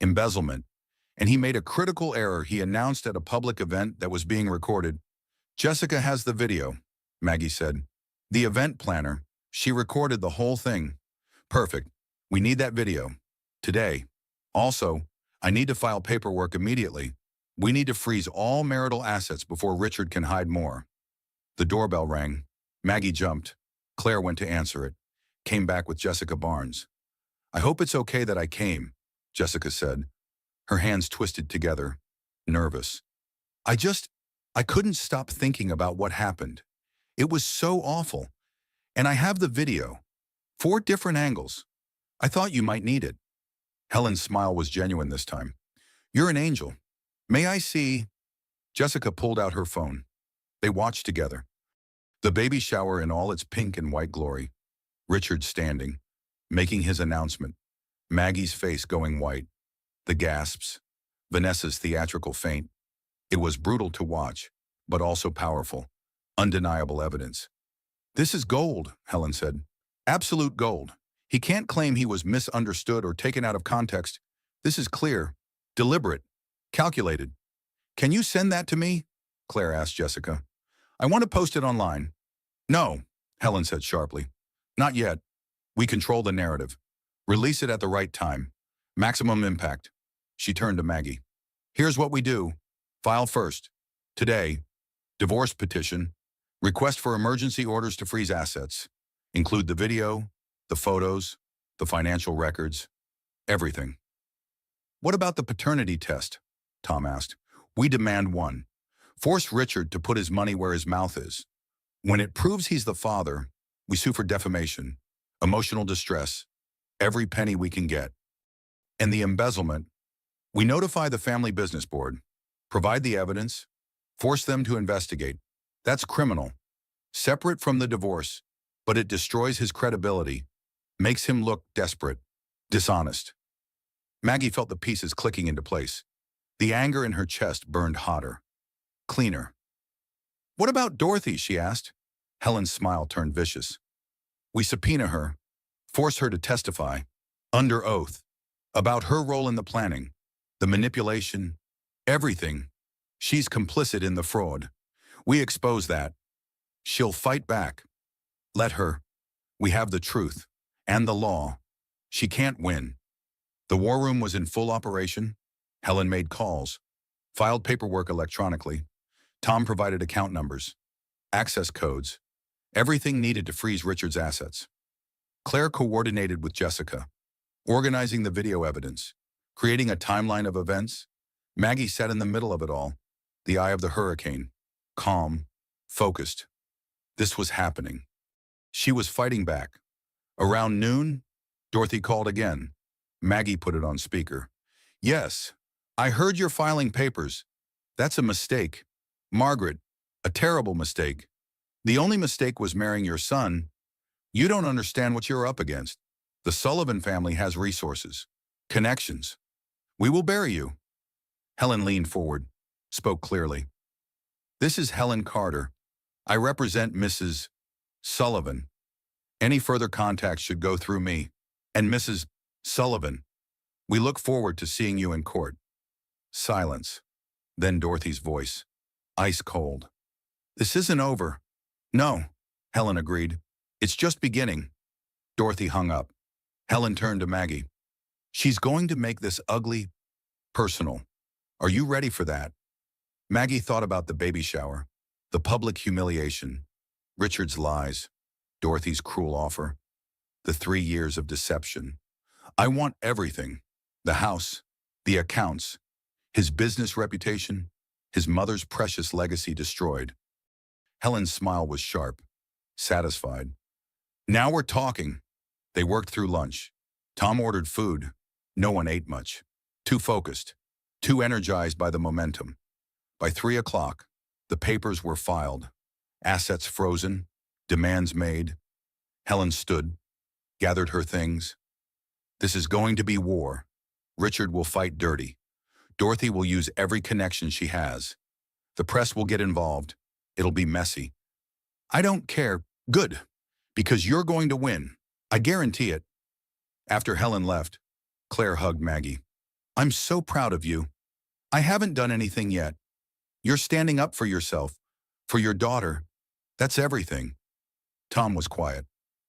embezzlement, and he made a critical error he announced at a public event that was being recorded." "Jessica has the video," Maggie said. "The event planner. She recorded the whole thing." "Perfect. We need that video. Today. Also, I need to file paperwork immediately. We need to freeze all marital assets before Richard can hide more." The doorbell rang. Maggie jumped. Claire went to answer it. Came back with Jessica Barnes. "I hope it's okay that I came," Jessica said. Her hands twisted together, nervous. I couldn't stop thinking about what happened. It was so awful. And I have the video. 4 different angles. I thought you might need it." Helen's smile was genuine this time. "You're an angel. May I see?" Jessica pulled out her phone. They watched together. The baby shower in all its pink and white glory. Richard standing, making his announcement. Maggie's face going white. The gasps. Vanessa's theatrical faint. It was brutal to watch, but also powerful. Undeniable evidence. "This is gold," Helen said. "Absolute gold. He can't claim he was misunderstood or taken out of context. This is clear, deliberate, calculated." "Can you send that to me?" Claire asked Jessica. "I want to post it online." "No," Helen said sharply. "Not yet. We control the narrative. Release it at the right time. Maximum impact." She turned to Maggie. "Here's what we do. File first. Today, divorce petition, request for emergency orders to freeze assets. Include the video, the photos, the financial records, everything." "What about the paternity test?" Tom asked. "We demand one. Force Richard to put his money where his mouth is. When it proves he's the father, we sue for defamation, emotional distress, every penny we can get. And the embezzlement, we notify the family business board, provide the evidence, force them to investigate. That's criminal, separate from the divorce, but it destroys his credibility, makes him look desperate, dishonest." Maggie felt the pieces clicking into place. The anger in her chest burned hotter, cleaner. "What about Dorothy?" she asked. Helen's smile turned vicious. "We subpoena her, force her to testify, under oath, about her role in the planning, the manipulation, everything. She's complicit in the fraud. We expose that. She'll fight back. Let her. We have the truth. And the law. She can't win. The war room was in full operation. Helen made calls, filed paperwork electronically. Tom provided account numbers, access codes, everything needed to freeze Richard's assets. Claire coordinated with Jessica, organizing the video evidence, creating a timeline of events. Maggie sat in the middle of it all, the eye of the hurricane, calm, focused. This was happening. She was fighting back. Around noon, Dorothy called again. Maggie put it on speaker. Yes, I heard you're filing papers. That's a mistake. Margaret, a terrible mistake. The only mistake was marrying your son. You don't understand what you're up against. The Sullivan family has resources, connections. We will bury you. Helen leaned forward, spoke clearly. This is Helen Carter. I represent Mrs. Sullivan. Any further contact should go through me. And Mrs. Sullivan, we look forward to seeing you in court. Silence. Then Dorothy's voice, ice cold. This isn't over. No, Helen agreed. It's just beginning. Dorothy hung up. Helen turned to Maggie. She's going to make this ugly personal. Are you ready for that? Maggie thought about the baby shower, the public humiliation, Richard's lies, Dorothy's cruel offer, the 3 years of deception. I want everything. The house, the accounts, his business reputation, his mother's precious legacy destroyed. Helen's smile was sharp, satisfied. Now we're talking. They worked through lunch. Tom ordered food. No one ate much. Too focused, too energized by the momentum. By 3 o'clock, the papers were filed, assets frozen, demands made. Helen stood, gathered her things. This is going to be war. Richard will fight dirty. Dorothy will use every connection she has. The press will get involved. It'll be messy. I don't care. Good. Because you're going to win. I guarantee it. After Helen left, Claire hugged Maggie. I'm so proud of you. I haven't done anything yet. You're standing up for yourself, for your daughter. That's everything. Tom was quiet,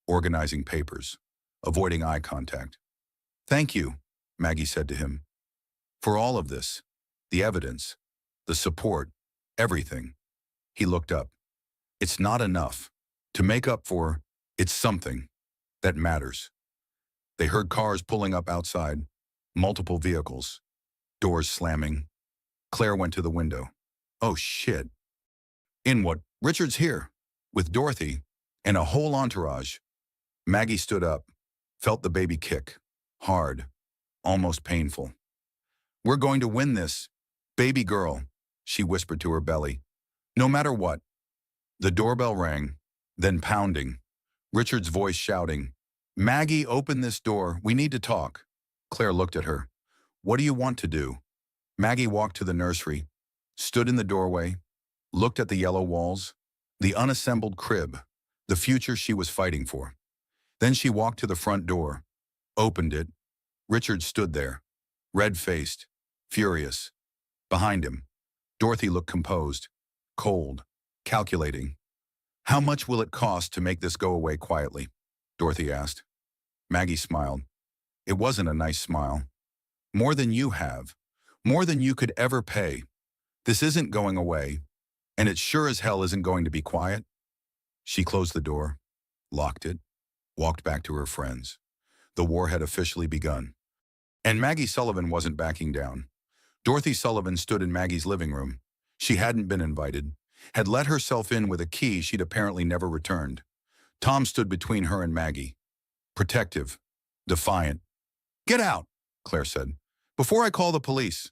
organizing papers, avoiding eye contact. Thank you, Maggie said to him, for all of this, the evidence, the support, everything. He looked up. It's not enough. To make up for, it's something that matters. They heard cars pulling up outside, multiple vehicles, doors slamming. Claire went to the window. Oh, shit. In what? Richard's here, with Dorothy, and a whole entourage. Maggie stood up, felt the baby kick, hard, almost painful. We're going to win this, baby girl, she whispered to her belly. No matter what. The doorbell rang, then pounding. Richard's voice shouting, Maggie, open this door. We need to talk. Claire looked at her. What do you want to do? Maggie walked to the nursery, stood in the doorway, looked at the yellow walls, the unassembled crib, the future she was fighting for. Then she walked to the front door, opened it. Richard stood there, red-faced, furious. Behind him, Dorothy looked composed, cold, calculating. How much will it cost to make this go away quietly? Dorothy asked. Maggie smiled. It wasn't a nice smile. More than you have. More than you could ever pay. This isn't going away, and it sure as hell isn't going to be quiet. She closed the door, locked it, walked back to her friends. The war had officially begun. And Maggie Sullivan wasn't backing down. Dorothy Sullivan stood in Maggie's living room. She hadn't been invited, had let herself in with a key she'd apparently never returned. Tom stood between her and Maggie, protective, defiant. Get out, Claire said, before I call the police.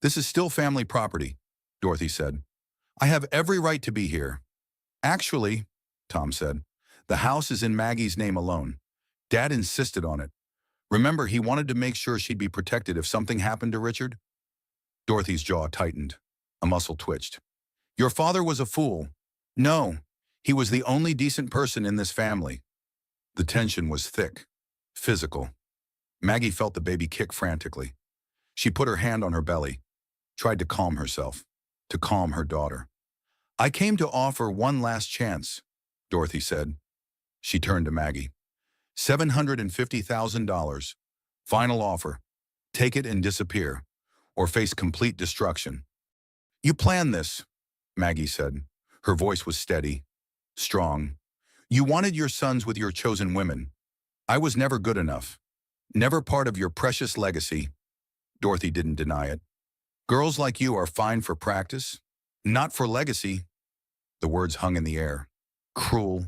This is still family property, Dorothy said. I have every right to be here. Actually, Tom said, the house is in Maggie's name alone. Dad insisted on it. Remember, he wanted to make sure she'd be protected if something happened to Richard? Dorothy's jaw tightened. A muscle twitched. Your father was a fool. No, he was the only decent person in this family. The tension was thick, physical. Maggie felt the baby kick frantically. She put her hand on her belly, tried to calm herself, to calm her daughter. I came to offer one last chance, Dorothy said. She turned to Maggie. $750,000. Final offer. Take it and disappear, or face complete destruction. You planned this, Maggie said. Her voice was steady, strong. You wanted your sons with your chosen women. I was never good enough. Never part of your precious legacy. Dorothy didn't deny it. Girls like you are fine for practice, not for legacy. The words hung in the air. Cruel,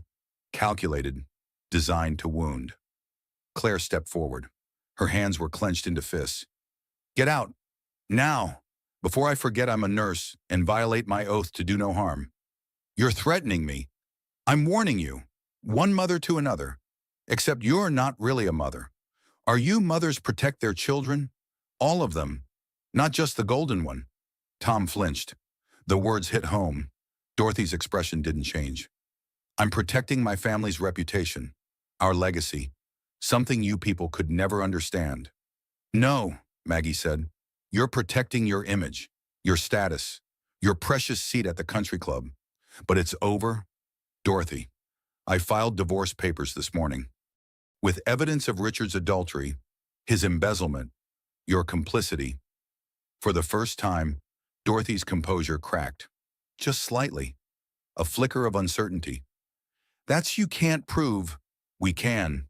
calculated, designed to wound. Claire stepped forward. Her hands were clenched into fists. Get out, now, before I forget I'm a nurse and violate my oath to do no harm. You're threatening me. I'm warning you. One mother to another. Except you're not really a mother. Are you mothers protect their children? All of them. Not just the golden one. Tom flinched. The words hit home. Dorothy's expression didn't change. I'm protecting my family's reputation. Our legacy. Something you people could never understand. No, Maggie said. You're protecting your image, your status, your precious seat at the country club. But it's over. Dorothy, I filed divorce papers this morning. With evidence of Richard's adultery, his embezzlement, your complicity. For the first time, Dorothy's composure cracked. Just slightly. A flicker of uncertainty. That's you can't prove. We can,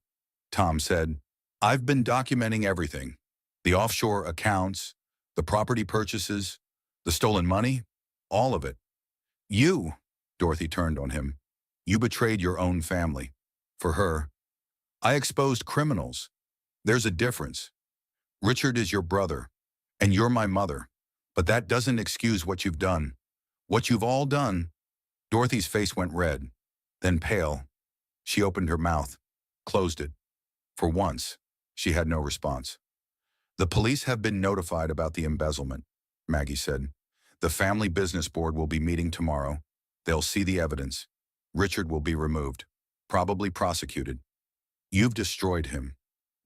Tom said. I've been documenting everything. The offshore accounts, the property purchases, the stolen money, all of it. You, Dorothy turned on him. You betrayed your own family. For her, I exposed criminals. There's a difference. Richard is your brother, and you're my mother. But that doesn't excuse what you've done. What you've all done. Dorothy's face went red, then pale. She opened her mouth, closed it. For once, she had no response. The police have been notified about the embezzlement, Maggie said. The family business board will be meeting tomorrow. They'll see the evidence. Richard will be removed, probably prosecuted. You've destroyed him,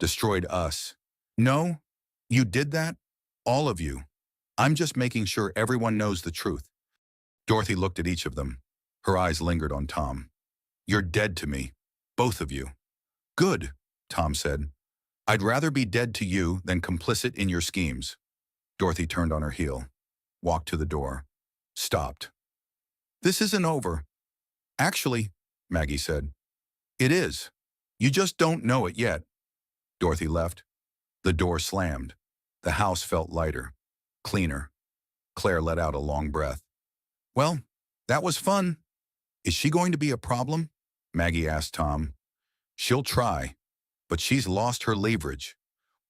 destroyed us. No, you did that? All of you. I'm just making sure everyone knows the truth. Dorothy looked at each of them. Her eyes lingered on Tom. You're dead to me, both of you. Good, Tom said. I'd rather be dead to you than complicit in your schemes. Dorothy turned on her heel, walked to the door, stopped. This isn't over. Actually, Maggie said, it is. You just don't know it yet. Dorothy left. The door slammed. The house felt lighter, cleaner. Claire let out a long breath. Well, that was fun. Is she going to be a problem? Maggie asked Tom. She'll try, but she's lost her leverage.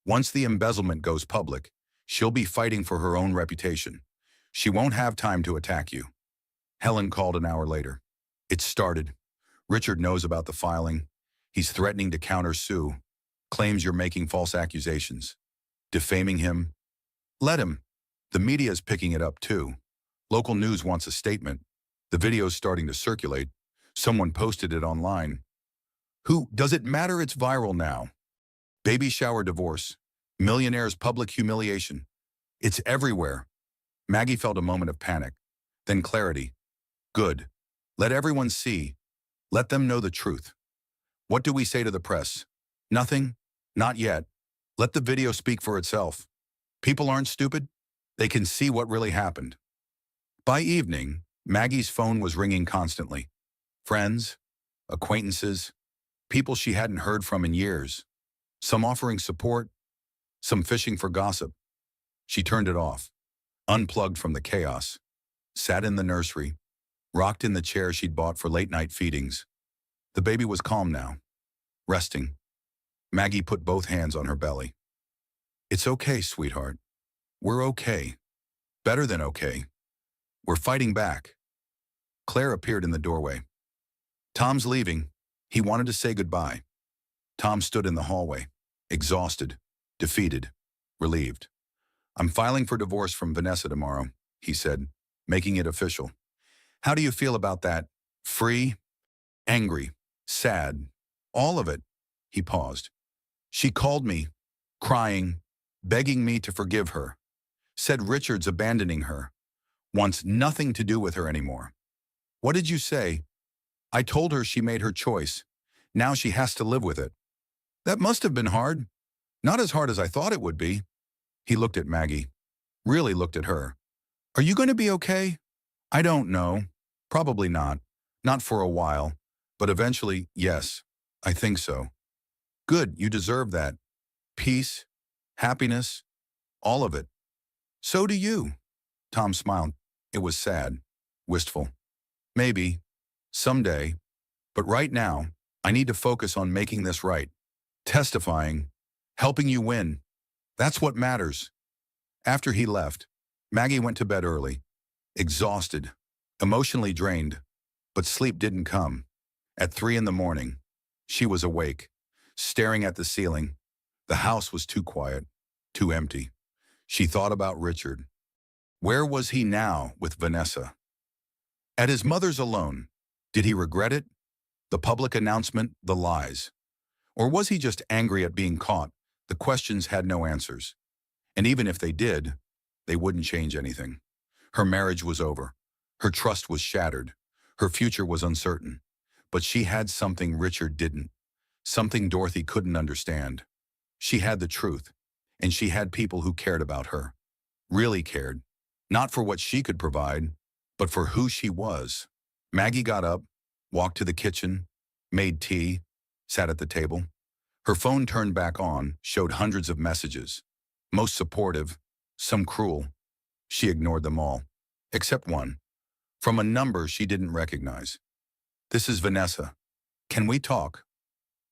Once the embezzlement goes public, she'll be fighting for her own reputation. She won't have time to attack you. Helen called an hour later. It started. Richard knows about the filing. He's threatening to countersue. Claims you're making false accusations. Defaming him. Let him. The media's picking it up too. Local news wants a statement. The video's starting to circulate. Someone posted it online. Who? Does it matter? It's viral now. Baby shower divorce. Millionaire's public humiliation. It's everywhere. Maggie felt a moment of panic. Then clarity. Good. Let everyone see. Let them know the truth. What do we say to the press? Nothing? Not yet. Let the video speak for itself. People aren't stupid. They can see what really happened. By evening, Maggie's phone was ringing constantly. Friends, acquaintances, people she hadn't heard from in years. Some offering support, some fishing for gossip. She turned it off, unplugged from the chaos, sat in the nursery, rocked in the chair she'd bought for late-night feedings. The baby was calm now, resting. Maggie put both hands on her belly. It's okay, sweetheart. We're okay. Better than okay. We're fighting back. Claire appeared in the doorway. Tom's leaving. He wanted to say goodbye. Tom stood in the hallway, exhausted, defeated, relieved. I'm filing for divorce from Vanessa tomorrow, he said, making it official. How do you feel about that? Free? Angry? Sad? All of it? He paused. She called me, crying, begging me to forgive her. Said Richard's abandoning her. Wants nothing to do with her anymore. What did you say? I told her she made her choice. Now she has to live with it. That must have been hard. Not as hard as I thought it would be. He looked at Maggie. Really looked at her. Are you going to be okay? I don't know. Probably not. Not for a while. But eventually, yes. I think so. Good, you deserve that. Peace, happiness, all of it. So do you. Tom smiled. It was sad. Wistful. Maybe. Someday. But right now, I need to focus on making this right. Testifying. Helping you win. That's what matters. After he left, Maggie went to bed early. Exhausted. Emotionally drained. But sleep didn't come. At 3 in the morning, she was awake, staring at the ceiling. The house was too quiet, too empty. She thought about Richard. Where was he now with Vanessa? At his mother's alone. Did he regret it? The public announcement, the lies. Or was he just angry at being caught? The questions had no answers. And even if they did, they wouldn't change anything. Her marriage was over. Her trust was shattered. Her future was uncertain. But she had something Richard didn't. Something Dorothy couldn't understand. She had the truth. And she had people who cared about her. Really cared. Not for what she could provide, but for who she was. Maggie got up, walked to the kitchen, made tea, sat at the table. Her phone turned back on, showed hundreds of messages. Most supportive, some cruel. She ignored them all, except one. From a number she didn't recognize. This is Vanessa. Can we talk?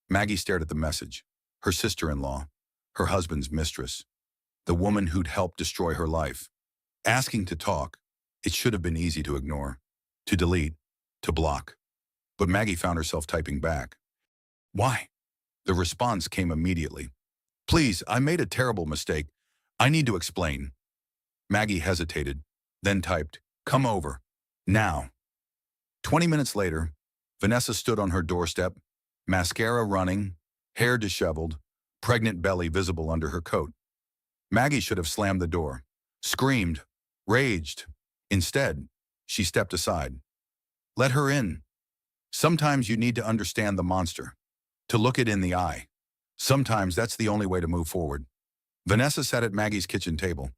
Maggie stared at the message. Her sister-in-law, her husband's mistress, the woman who'd helped destroy her life. Asking to talk, it should have been easy to ignore, to delete, to block. But Maggie found herself typing back. Why? The response came immediately. Please, I made a terrible mistake. I need to explain. Maggie hesitated, then typed, come over. Now. 20 minutes later, Vanessa stood on her doorstep, mascara running, hair disheveled, pregnant belly visible under her coat. Maggie should have slammed the door, screamed, raged. Instead, she stepped aside. Let her in. Sometimes you need to understand the monster, to look it in the eye. Sometimes that's the only way to move forward. Vanessa sat at Maggie's kitchen table,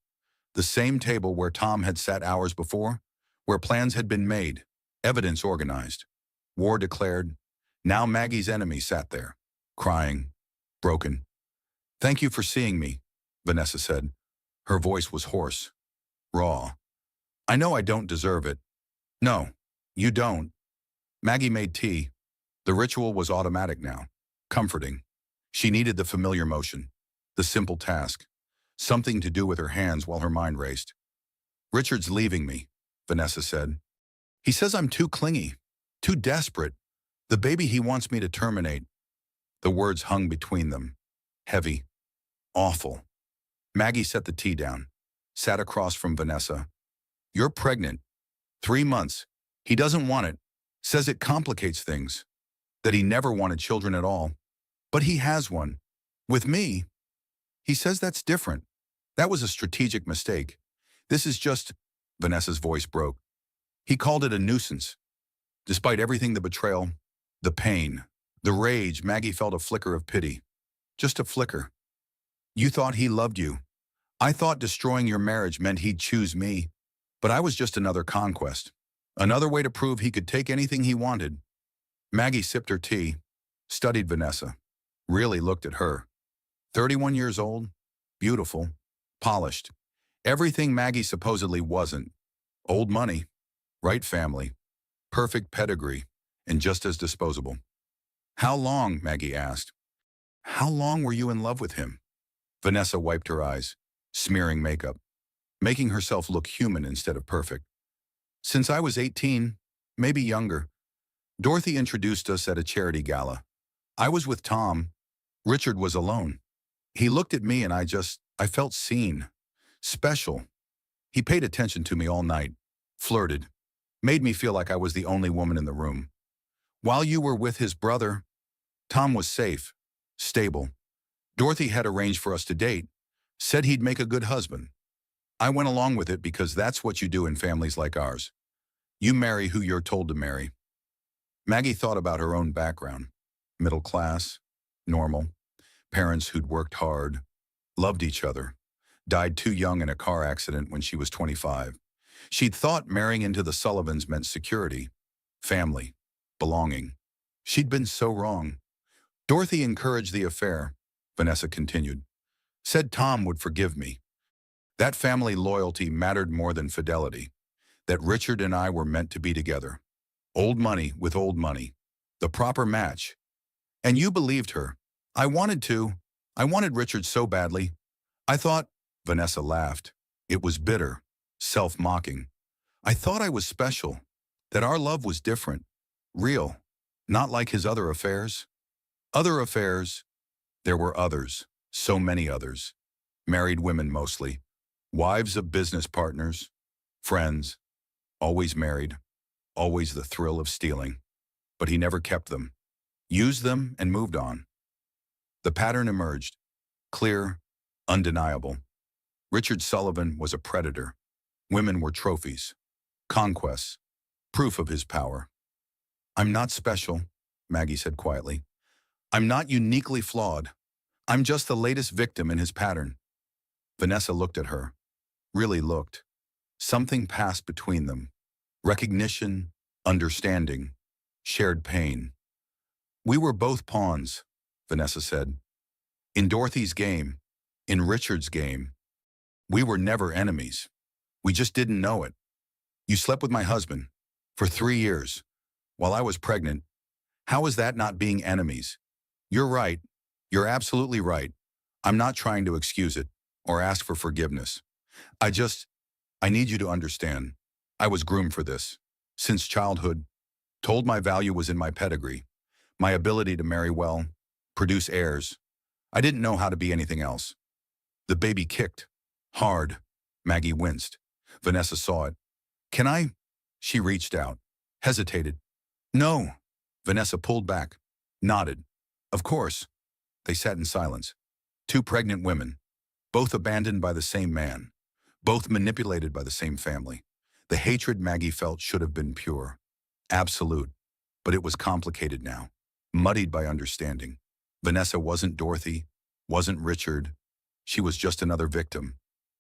the same table where Tom had sat hours before, where plans had been made, evidence organized, war declared. Now Maggie's enemy sat there, crying, broken. Thank you for seeing me, Vanessa said. Her voice was hoarse, raw. I know I don't deserve it. No, you don't. Maggie made tea. The ritual was automatic now, comforting. She needed the familiar motion, the simple task, something to do with her hands while her mind raced. Richard's leaving me, Vanessa said. He says I'm too clingy, too desperate, the baby he wants me to terminate. The words hung between them, heavy, awful. Maggie set the tea down, sat across from Vanessa. You're pregnant. 3 months. He doesn't want it. Says it complicates things. That he never wanted children at all. But he has one. With me. He says that's different. That was a strategic mistake. This is just... Vanessa's voice broke. He called it a nuisance. Despite everything, the betrayal, the pain, the rage, Maggie felt a flicker of pity. Just a flicker. You thought he loved you. I thought destroying your marriage meant he'd choose me. But I was just another conquest. Another way to prove he could take anything he wanted. Maggie sipped her tea, studied Vanessa, really looked at her. 31 years old, beautiful, polished. Everything Maggie supposedly wasn't. Old money, right family, perfect pedigree, and just as disposable. How long, Maggie asked. How long were you in love with him? Vanessa wiped her eyes, smearing makeup, making herself look human instead of perfect. Since I was 18, maybe younger. Dorothy introduced us at a charity gala. I was with Tom. Richard was alone. He looked at me and I felt seen. Special. He paid attention to me all night. Flirted. Made me feel like I was the only woman in the room. While you were with his brother, Tom was safe, stable. Dorothy had arranged for us to date. Said he'd make a good husband. I went along with it because that's what you do in families like ours. You marry who you're told to marry. Maggie thought about her own background. Middle class, normal, parents who'd worked hard, loved each other, died too young in a car accident when she was 25. She'd thought marrying into the Sullivans meant security, family, belonging. She'd been so wrong. Dorothy encouraged the affair, Vanessa continued. Said Tom would forgive me. That family loyalty mattered more than fidelity. That Richard and I were meant to be together. Old money with old money. The proper match. And you believed her. I wanted to. I wanted Richard so badly. I thought, Vanessa laughed. It was bitter, self-mocking. I thought I was special, that our love was different, real, not like his other affairs. Other affairs, there were others, so many others. Married women mostly, wives of business partners, friends, always married, always the thrill of stealing. But he never kept them, used them and moved on. The pattern emerged, clear, undeniable. Richard Sullivan was a predator. Women were trophies, conquests, proof of his power. I'm not special, Maggie said quietly. I'm not uniquely flawed. I'm just the latest victim in his pattern. Vanessa looked at her, really looked. Something passed between them. Recognition, understanding, shared pain. We were both pawns, Vanessa said. In Dorothy's game, in Richard's game. We were never enemies. We just didn't know it. You slept with my husband for 3 years while I was pregnant. How is that not being enemies? You're right. You're absolutely right. I'm not trying to excuse it or ask for forgiveness. I need you to understand. I was groomed for this. Since childhood, told my value was in my pedigree, my ability to marry well, produce heirs. I didn't know how to be anything else. The baby kicked. Hard. Maggie winced. Vanessa saw it. Can I? She reached out, hesitated. No. Vanessa pulled back, nodded. Of course. They sat in silence. 2 pregnant women, both abandoned by the same man, both manipulated by the same family. The hatred Maggie felt should have been pure, absolute, but it was complicated now, muddied by understanding. Vanessa wasn't Dorothy, wasn't Richard. She was just another victim.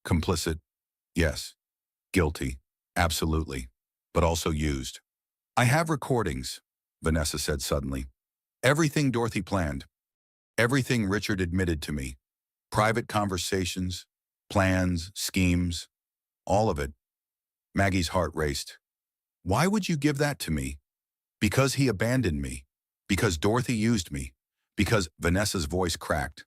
Complicit, yes. Guilty, absolutely, but also used. I have recordings, Vanessa said suddenly. Everything Dorothy planned. Everything Richard admitted to me. Private conversations, plans, schemes, all of it. Maggie's heart raced. Why would you give that to me? Because he abandoned me. Because Dorothy used me. Because Vanessa's voice cracked.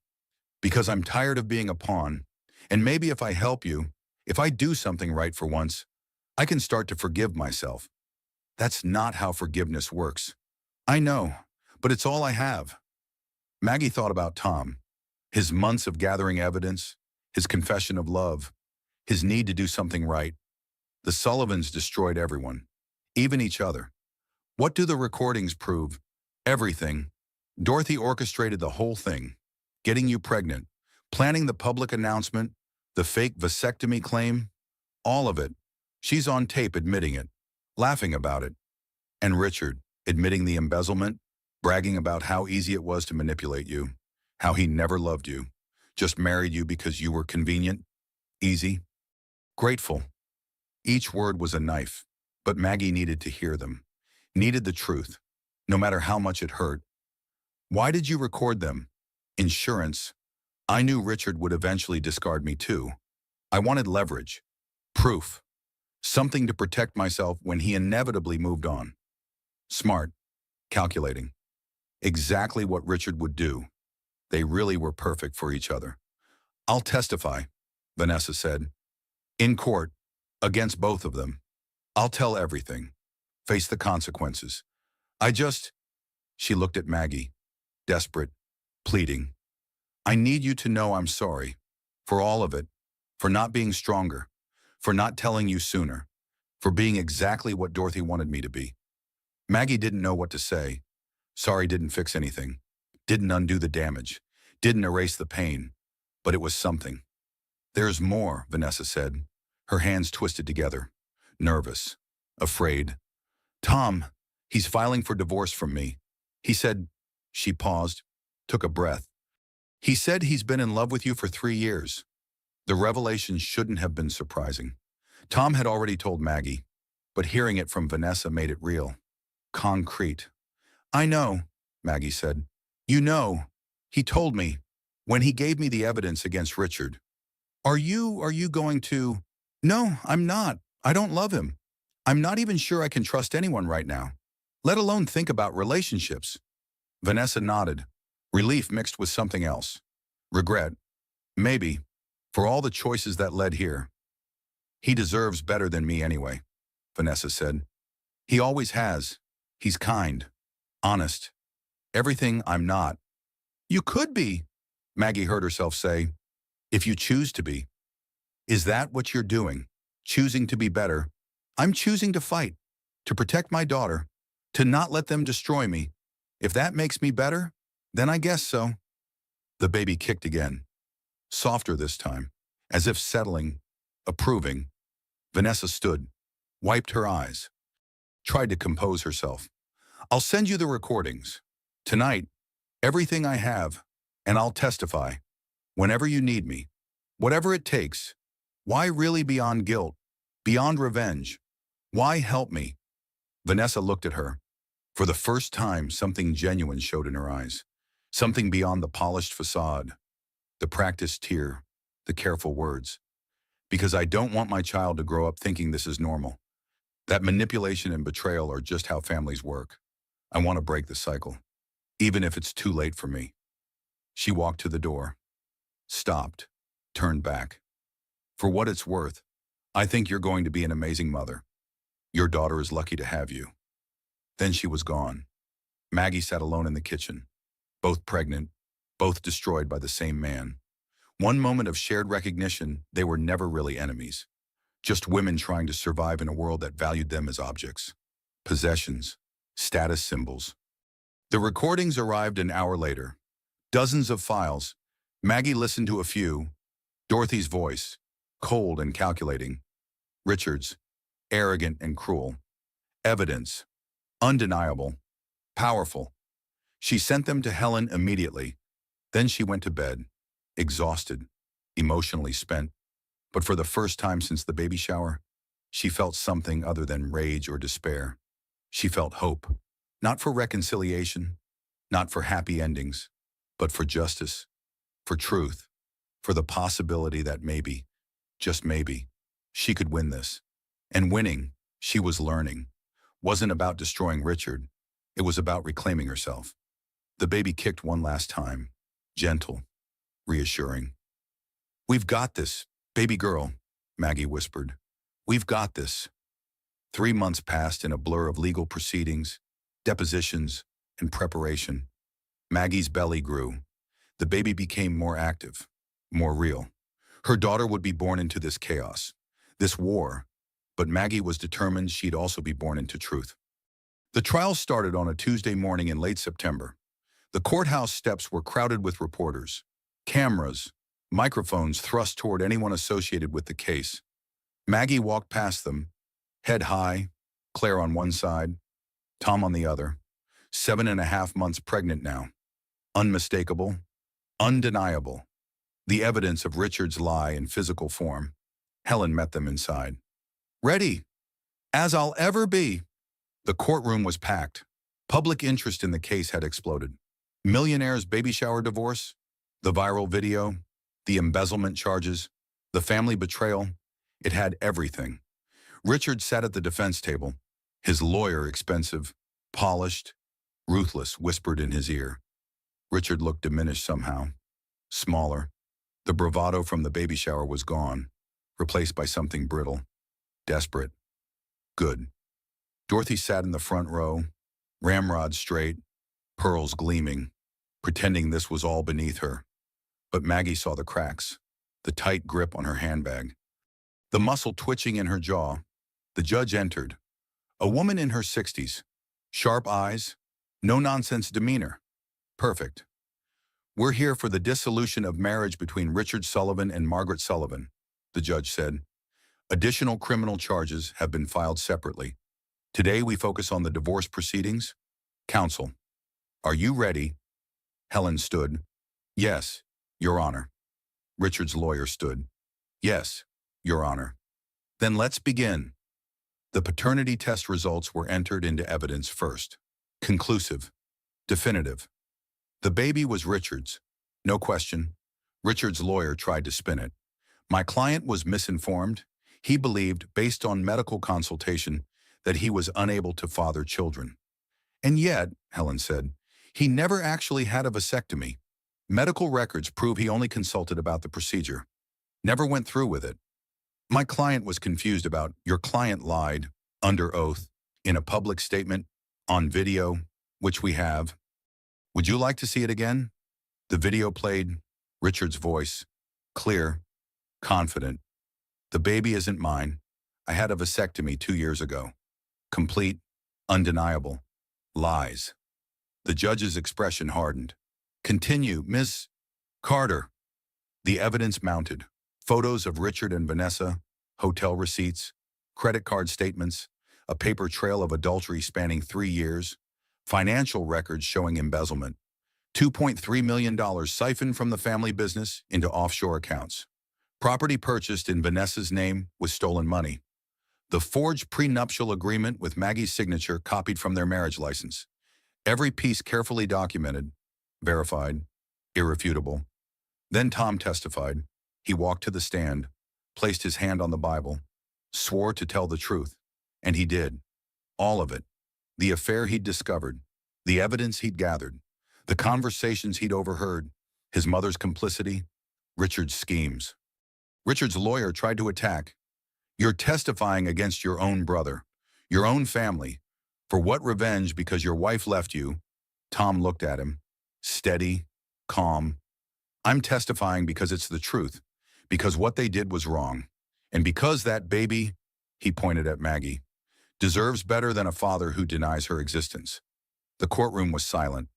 Because I'm tired of being a pawn. And maybe if I help you, if I do something right for once, I can start to forgive myself. That's not how forgiveness works. I know, but it's all I have. Maggie thought about Tom, his months of gathering evidence, his confession of love, his need to do something right. The Sullivans destroyed everyone, even each other. What do the recordings prove? Everything. Dorothy orchestrated the whole thing, getting you pregnant, planning the public announcement, the fake vasectomy claim, all of it. She's on tape admitting it, laughing about it. And Richard, admitting the embezzlement, bragging about how easy it was to manipulate you, how he never loved you, just married you because you were convenient, easy, grateful. Each word was a knife, but Maggie needed to hear them, needed the truth, no matter how much it hurt. Why did you record them? Insurance. I knew Richard would eventually discard me too. I wanted leverage, proof, something to protect myself when he inevitably moved on. Smart, calculating. Exactly what Richard would do. They really were perfect for each other. I'll testify, Vanessa said. In court, against both of them. I'll tell everything. Face the consequences. She looked at Maggie, desperate, pleading. I need you to know I'm sorry. For all of it. For not being stronger. For not telling you sooner. For being exactly what Dorothy wanted me to be. Maggie didn't know what to say. Sorry didn't fix anything. Didn't undo the damage. Didn't erase the pain. But it was something. There's more, Vanessa said. Her hands twisted together. Nervous. Afraid. Tom, he's filing for divorce from me. He said, she paused, took a breath. He said he's been in love with you for 3 years. The revelation shouldn't have been surprising. Tom had already told Maggie, but hearing it from Vanessa made it real. Concrete. I know, Maggie said. You know. He told me, when he gave me the evidence against Richard. Are you going to? No, I'm not. I don't love him. I'm not even sure I can trust anyone right now, let alone think about relationships. Vanessa nodded, relief mixed with something else. Regret. Maybe. For all the choices that led here. He deserves better than me anyway, Vanessa said. He always has. He's kind. Honest. Everything I'm not. You could be, Maggie heard herself say, if you choose to be. Is that what you're doing? Choosing to be better? I'm choosing to fight, to protect my daughter, to not let them destroy me. If that makes me better, then I guess so. The baby kicked again, softer this time, as if settling, approving. Vanessa stood, wiped her eyes, tried to compose herself. I'll send you the recordings. Tonight, everything I have, and I'll testify. Whenever you need me. Whatever it takes. Why really beyond guilt? Beyond revenge? Why help me? Vanessa looked at her. For the first time, something genuine showed in her eyes. Something beyond the polished facade. The practiced tear. The careful words. Because I don't want my child to grow up thinking this is normal. That manipulation and betrayal are just how families work. I want to break the cycle. Even if it's too late for me. She walked to the door. Stopped. Turned back. For what it's worth, I think you're going to be an amazing mother. Your daughter is lucky to have you. Then she was gone. Maggie sat alone in the kitchen. Both pregnant, both destroyed by the same man. One moment of shared recognition, they were never really enemies. Just women trying to survive in a world that valued them as objects. Possessions. Status symbols. The recordings arrived an hour later. Dozens of files. Maggie listened to a few. Dorothy's voice, cold and calculating. Richard's, arrogant and cruel. Evidence, undeniable, powerful. She sent them to Helen immediately. Then she went to bed, exhausted, emotionally spent. But for the first time since the baby shower, she felt something other than rage or despair. She felt hope, not for reconciliation, not for happy endings, but for justice, for truth, for the possibility that maybe, just maybe, she could win this. And winning, she was learning, wasn't about destroying Richard. It was about reclaiming herself. The baby kicked one last time, gentle, reassuring. We've got this, baby girl, Maggie whispered. We've got this. 3 months passed in a blur of legal proceedings, depositions, and preparation. Maggie's belly grew. The baby became more active, more real. Her daughter would be born into this chaos, this war, but Maggie was determined she'd also be born into truth. The trial started on a Tuesday morning in late September. The courthouse steps were crowded with reporters, cameras, microphones thrust toward anyone associated with the case. Maggie walked past them, head high, Claire on one side, Tom on the other, 7.5 months pregnant now. Unmistakable, undeniable. The evidence of Richard's lie in physical form. Helen met them inside. Ready, as I'll ever be. The courtroom was packed. Public interest in the case had exploded. Millionaire's baby shower divorce, the viral video, the embezzlement charges, the family betrayal. It had everything. Richard sat at the defense table. His lawyer, expensive, polished, ruthless, whispered in his ear. Richard looked diminished somehow, smaller. The bravado from the baby shower was gone, replaced by something brittle, desperate. Good. Dorothy sat in the front row, ramrod straight, pearls gleaming, pretending this was all beneath her. But Maggie saw the cracks, the tight grip on her handbag, the muscle twitching in her jaw. The judge entered. A woman in her 60s, sharp eyes, no-nonsense demeanor. Perfect. We're here for the dissolution of marriage between Richard Sullivan and Margaret Sullivan, the judge said. Additional criminal charges have been filed separately. Today we focus on the divorce proceedings. Counsel, are you ready? Helen stood. Yes, Your Honor. Richard's lawyer stood. Yes, Your Honor. Then let's begin. The paternity test results were entered into evidence first. Conclusive. Definitive. The baby was Richard's. No question. Richard's lawyer tried to spin it. My client was misinformed. He believed, based on medical consultation, that he was unable to father children. And yet, Helen said, he never actually had a vasectomy. Medical records prove he only consulted about the procedure. Never went through with it. My client was confused about your client lied, under oath, in a public statement, on video, which we have. Would you like to see it again? The video played, Richard's voice, clear, confident. The baby isn't mine. I had a vasectomy 2 years ago. Complete, undeniable, lies. The judge's expression hardened. Continue, Miss Carter. The evidence mounted. Photos of Richard and Vanessa, hotel receipts, credit card statements, a paper trail of adultery spanning 3 years, financial records showing embezzlement, $2.3 million siphoned from the family business into offshore accounts. Property purchased in Vanessa's name with stolen money. The forged prenuptial agreement with Maggie's signature copied from their marriage license. Every piece carefully documented, verified, irrefutable. Then Tom testified. He walked to the stand, placed his hand on the Bible, swore to tell the truth. And he did. All of it. The affair he'd discovered, the evidence he'd gathered, the conversations he'd overheard, his mother's complicity, Richard's schemes. Richard's lawyer tried to attack. You're testifying against your own brother, your own family. For what revenge because your wife left you? Tom looked at him, steady, calm. I'm testifying because it's the truth, because what they did was wrong. And because that baby, he pointed at Maggie, deserves better than a father who denies her existence. The courtroom was silent.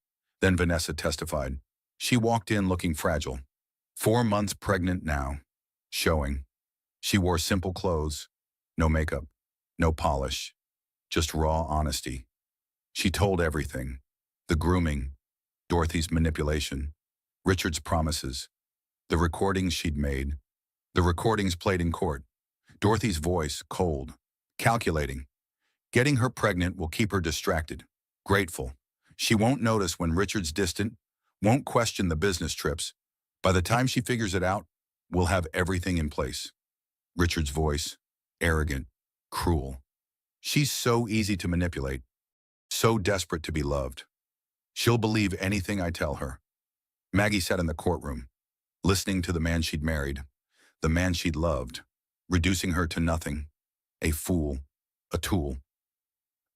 Then Vanessa testified. She walked in looking fragile. 4 months pregnant now. Showing. She wore simple clothes, no makeup, no polish, just raw honesty. She told everything. The grooming, Dorothy's manipulation, Richard's promises, the recordings she'd made, the recordings played in court, Dorothy's voice cold, calculating. Getting her pregnant will keep her distracted, grateful. She won't notice when Richard's distant, won't question the business trips. By the time she figures it out, we'll have everything in place. Richard's voice, arrogant, cruel. She's so easy to manipulate, so desperate to be loved. She'll believe anything I tell her. Maggie sat in the courtroom, listening to the man she'd married, the man she'd loved, reducing her to nothing, a fool, a tool.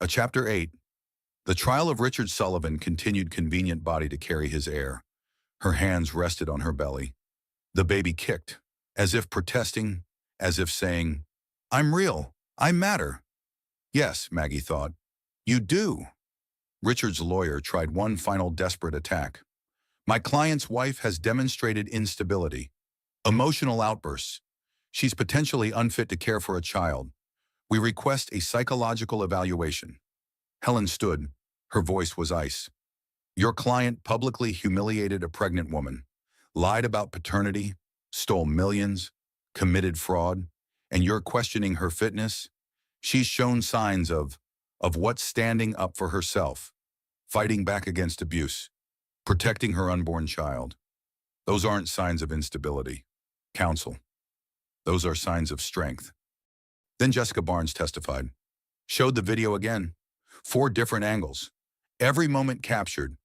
Chapter 8. The trial of Richard Sullivan continued. Convenient body to carry his heir. Her hands rested on her belly. The baby kicked, as if protesting, as if saying, I'm real, I matter. Yes, Maggie thought, you do. Richard's lawyer tried one final desperate attack. My client's wife has demonstrated instability, emotional outbursts. She's potentially unfit to care for a child. We request a psychological evaluation. Helen stood. Her voice was ice. Your client publicly humiliated a pregnant woman, lied about paternity, stole millions, committed fraud, and you're questioning her fitness? She's shown signs of what? Standing up for herself, fighting back against abuse, protecting her unborn child. Those aren't signs of instability. Counsel. Those are signs of strength. Then Jessica Barnes testified. Showed the video again. 4 different angles. Every moment captured.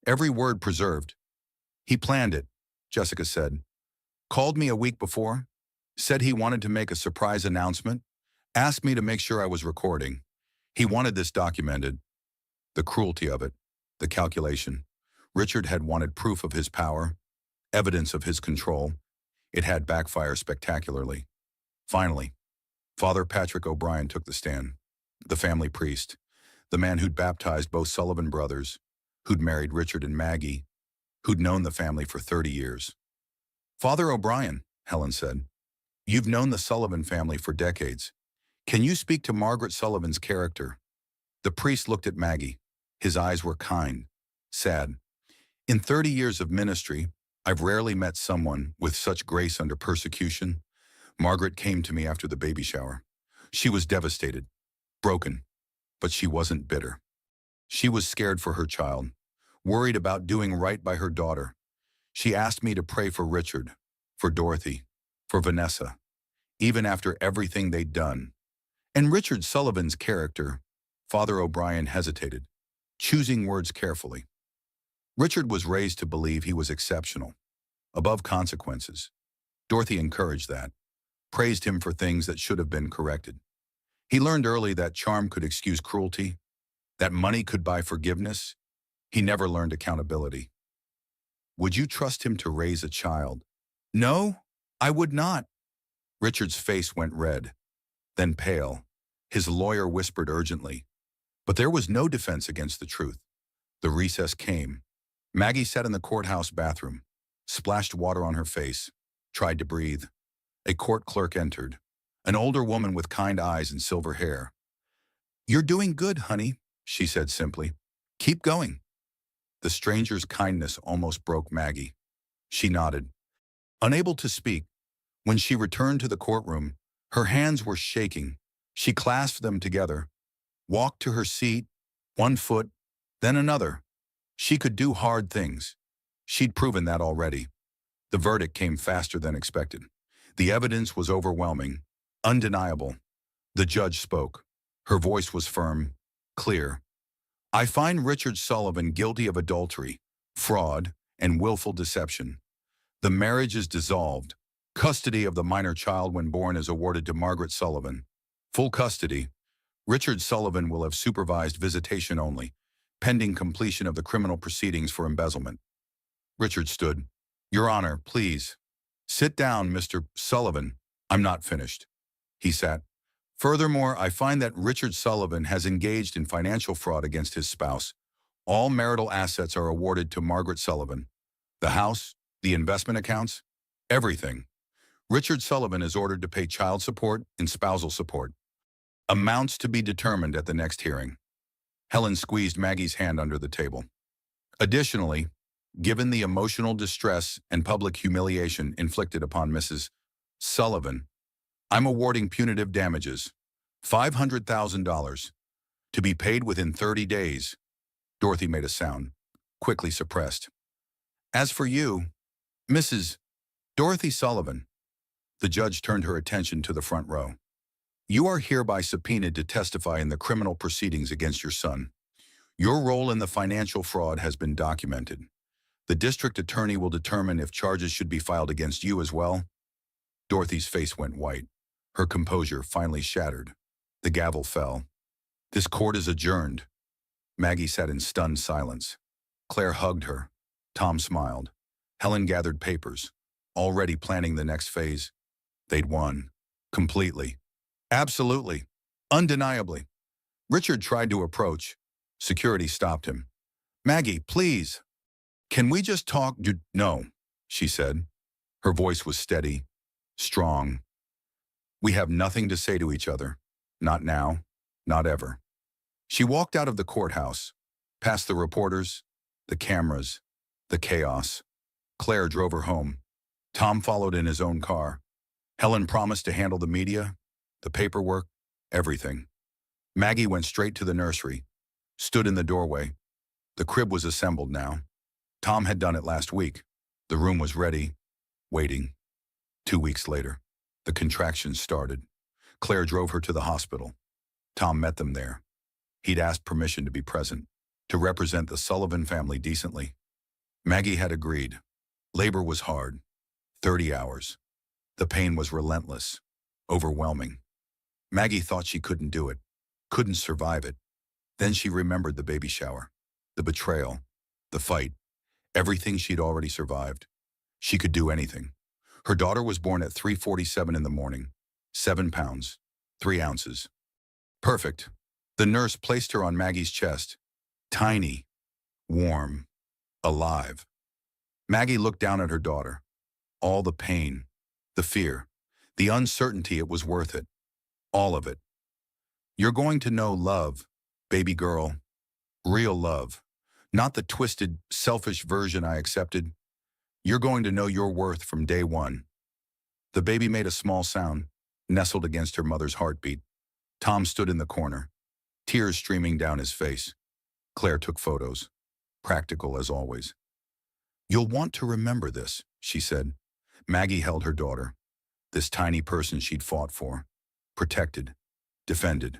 Every word preserved. He planned it, Jessica said. Called me a week before. Said he wanted to make a surprise announcement. Asked me to make sure I was recording. He wanted this documented. The cruelty of it. The calculation. Richard had wanted proof of his power. Evidence of his control. It had backfired spectacularly. Finally, Father Patrick O'Brien took the stand. The family priest. The man who'd baptized both Sullivan brothers, who'd married Richard and Maggie, who'd known the family for 30 years. Father O'Brien, Helen said, you've known the Sullivan family for decades. Can you speak to Margaret Sullivan's character, The priest looked at Maggie. His eyes were kind, sad. In 30 years of ministry, I've rarely met someone with such grace under persecution. Margaret came to me after the baby shower. She was devastated, broken, but she wasn't bitter. She was scared for her child, worried about doing right by her daughter. She asked me to pray for Richard, for Dorothy, for Vanessa, even after everything they'd done. And Richard Sullivan's character, Father O'Brien hesitated, choosing words carefully. Richard was raised to believe he was exceptional, above consequences. Dorothy encouraged that, praised him for things that should have been corrected. He learned early that charm could excuse cruelty, that money could buy forgiveness. He never learned accountability. Would you trust him to raise a child? No, I would not. Richard's face went red, then pale. His lawyer whispered urgently. But there was no defense against the truth. The recess came. Maggie sat in the courthouse bathroom, splashed water on her face, tried to breathe. A court clerk entered, an older woman with kind eyes and silver hair. "You're doing good, honey," she said simply. "Keep going." The stranger's kindness almost broke Maggie. She nodded, unable to speak. When she returned to the courtroom, her hands were shaking. She clasped them together, walked to her seat, one foot, then another. She could do hard things. She'd proven that already. The verdict came faster than expected. The evidence was overwhelming, undeniable. The judge spoke. Her voice was firm, clear. "I find Richard Sullivan guilty of adultery, fraud, and willful deception. The marriage is dissolved. Custody of the minor child when born is awarded to Margaret Sullivan. Full custody. Richard Sullivan will have supervised visitation only, pending completion of the criminal proceedings for embezzlement." Richard stood. "Your Honor, please." "Sit down, Mr. Sullivan. I'm not finished." He sat. "Furthermore, I find that Richard Sullivan has engaged in financial fraud against his spouse. All marital assets are awarded to Margaret Sullivan. The house, the investment accounts, everything. Richard Sullivan is ordered to pay child support and spousal support. Amounts to be determined at the next hearing." Helen squeezed Maggie's hand under the table. "Additionally, given the emotional distress and public humiliation inflicted upon Mrs. Sullivan, I'm awarding punitive damages, $500,000, to be paid within 30 days. Dorothy made a sound, quickly suppressed. "As for you, Mrs. Dorothy Sullivan," the judge turned her attention to the front row. "You are hereby subpoenaed to testify in the criminal proceedings against your son. Your role in the financial fraud has been documented. The district attorney will determine if charges should be filed against you as well." Dorothy's face went white. Her composure finally shattered. The gavel fell. "This court is adjourned." Maggie sat in stunned silence. Claire hugged her. Tom smiled. Helen gathered papers, already planning the next phase. They'd won. Completely. Absolutely. Undeniably. Richard tried to approach. Security stopped him. "Maggie, please. Can we just talk?" "No," she said. Her voice was steady, strong. "We have nothing to say to each other. Not now, not ever." She walked out of the courthouse, past the reporters, the cameras, the chaos. Claire drove her home. Tom followed in his own car. Helen promised to handle the media, the paperwork, everything. Maggie went straight to the nursery, stood in the doorway. The crib was assembled now. Tom had done it last week. The room was ready, waiting. 2 weeks later, the contractions started. Claire drove her to the hospital. Tom met them there. He'd asked permission to be present, to represent the Sullivan family decently. Maggie had agreed. Labor was hard, 30 hours. The pain was relentless, overwhelming. Maggie thought she couldn't do it, couldn't survive it. Then she remembered the baby shower, the betrayal, the fight, everything she'd already survived. She could do anything. Her daughter was born at 3:47 in the morning, 7 pounds, 3 ounces. Perfect. The nurse placed her on Maggie's chest. Tiny, warm, alive. Maggie looked down at her daughter. All the pain, the fear, the uncertainty, it was worth it. All of it. "You're going to know love," Baby girl, real love. Not the twisted, selfish version I accepted. You're going to know your worth from day one. The baby made a small sound, nestled against her mother's heartbeat. Tom stood in the corner, tears streaming down his face. Claire took photos, practical as always. You'll want to remember this, she said. Maggie held her daughter, this tiny person she'd fought for, protected, defended.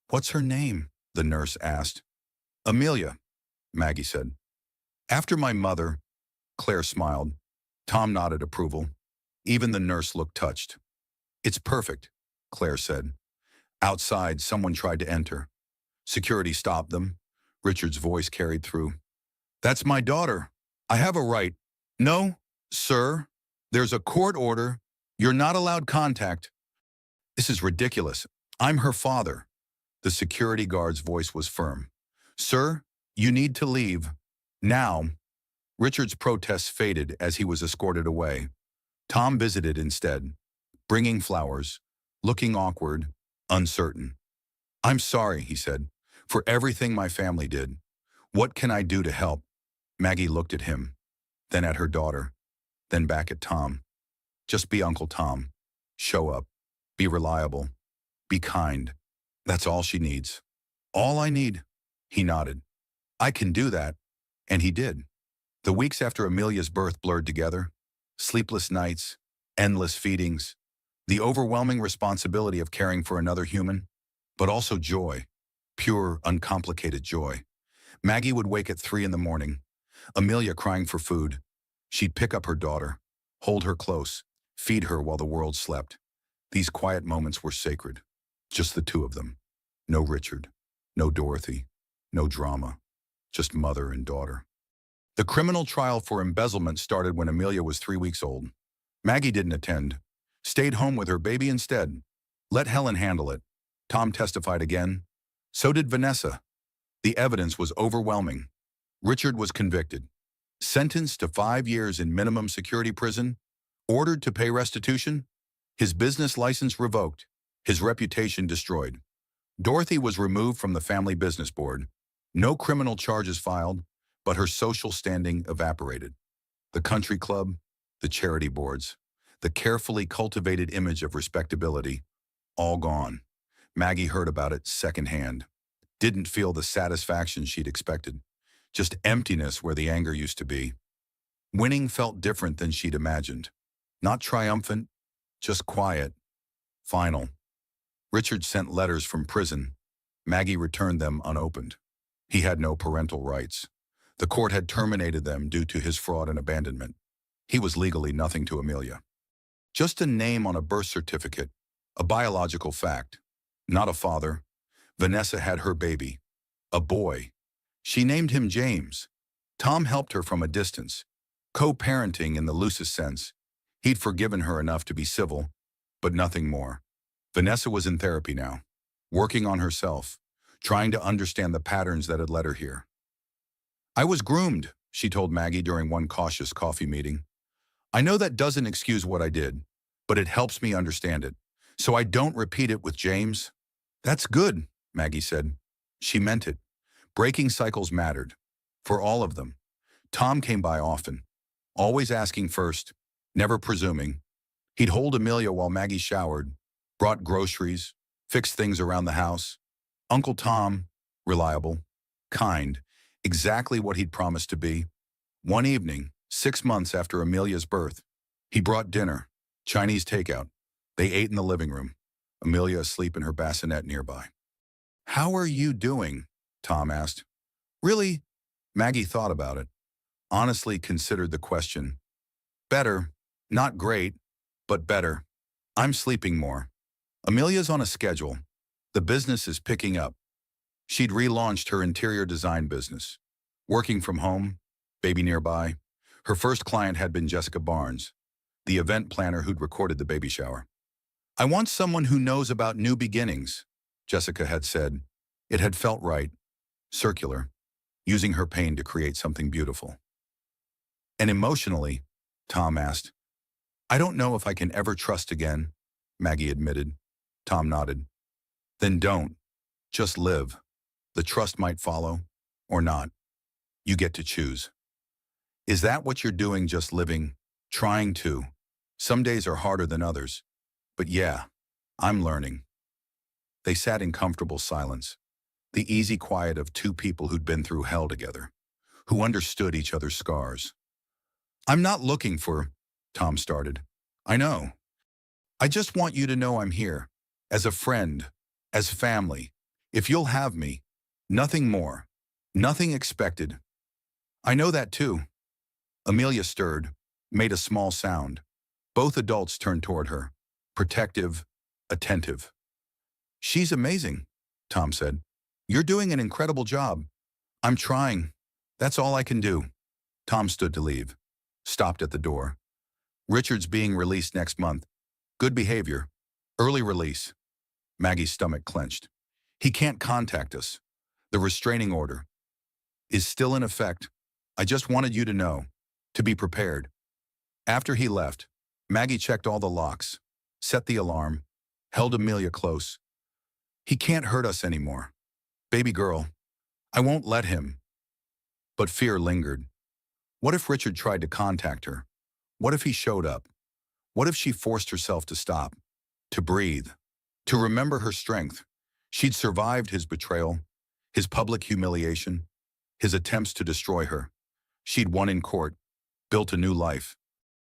What's her name? The nurse asked. Amelia, Maggie said. After my mother, Claire smiled. Tom nodded approval. Even the nurse looked touched. It's perfect, Claire said. Outside, someone tried to enter. Security stopped them. Richard's voice carried through. That's my daughter. I have a right. No, sir. There's a court order. You're not allowed contact. This is ridiculous. I'm her father. The security guard's voice was firm. Sir, you need to leave. Now. Richard's protests faded as he was escorted away. Tom visited instead, bringing flowers, looking awkward, uncertain. I'm sorry, he said, for everything my family did. What can I do to help? Maggie looked at him, then at her daughter, then back at Tom. Just be Uncle Tom. Show up. Be reliable. Be kind. That's all she needs. All I need. He nodded. I can do that. And he did. The weeks after Amelia's birth blurred together. Sleepless nights, endless feedings, the overwhelming responsibility of caring for another human, but also joy, pure, uncomplicated joy. Maggie would wake at 3 in the morning, Amelia crying for food. She'd pick up her daughter, hold her close, feed her while the world slept. These quiet moments were sacred, just the two of them. No Richard, no Dorothy, no drama, just mother and daughter. The criminal trial for embezzlement started when Amelia was 3 weeks old. Maggie didn't attend, stayed home with her baby instead. Let Helen handle it. Tom testified again. So did Vanessa. The evidence was overwhelming. Richard was convicted, sentenced to 5 years in minimum security prison, ordered to pay restitution, his business license revoked, his reputation destroyed. Dorothy was removed from the family business board. No criminal charges filed, but her social standing evaporated. The country club, the charity boards, the carefully cultivated image of respectability, all gone. Maggie heard about it secondhand. Didn't feel the satisfaction she'd expected. Just emptiness where the anger used to be. Winning felt different than she'd imagined. Not triumphant, just quiet. Final. Richard sent letters from prison. Maggie returned them unopened. He had no parental rights. The court had terminated them due to his fraud and abandonment. He was legally nothing to Amelia. Just a name on a birth certificate, a biological fact. Not a father. Vanessa had her baby, a boy. She named him James. Tom helped her from a distance, co-parenting in the loosest sense. He'd forgiven her enough to be civil, but nothing more. Vanessa was in therapy now, working on herself, trying to understand the patterns that had led her here. I was groomed, she told Maggie during one cautious coffee meeting. I know that doesn't excuse what I did, but it helps me understand it, so I don't repeat it with James. That's good, Maggie said. She meant it. Breaking cycles mattered. For all of them. Tom came by often, always asking first, never presuming. He'd hold Amelia while Maggie showered, brought groceries, fixed things around the house. Uncle Tom, reliable, kind, exactly what he'd promised to be. One evening, 6 months after Amelia's birth, he brought dinner, Chinese takeout. They ate in the living room, Amelia asleep in her bassinet nearby. How are you doing? Tom asked. Really? Maggie thought about it, honestly considered the question. Better, not great, but better. I'm sleeping more. Amelia's on a schedule. The business is picking up. She'd relaunched her interior design business. Working from home, baby nearby. Her first client had been Jessica Barnes, the event planner who'd recorded the baby shower. I want someone who knows about new beginnings, Jessica had said. It had felt right, circular, using her pain to create something beautiful. And emotionally, Tom asked, I don't know if I can ever trust again, Maggie admitted. Tom nodded. Then don't. Just live. The trust might follow, or not. You get to choose. Is that what you're doing, just living, trying to? Some days are harder than others. But yeah, I'm learning. They sat in comfortable silence, the easy quiet of two people who'd been through hell together, who understood each other's scars. I'm not looking for, Tom started. I know. I just want you to know I'm here, as a friend, as family. If you'll have me, nothing more, nothing expected. I know that too. Amelia stirred, made a small sound. Both adults turned toward her, protective, attentive. She's amazing, Tom said. You're doing an incredible job. I'm trying. That's all I can do. Tom stood to leave, stopped at the door. Richard's being released next month. Good behavior. Early release. Maggie's stomach clenched. He can't contact us. The restraining order is still in effect. I just wanted you to know, to be prepared. After he left, Maggie checked all the locks, set the alarm, held Amelia close. He can't hurt us anymore. Baby girl, I won't let him. But fear lingered. What if Richard tried to contact her? What if he showed up? What if she forced herself to stop, to breathe, to remember her strength? She'd survived his betrayal, his public humiliation, his attempts to destroy her. She'd won in court, built a new life,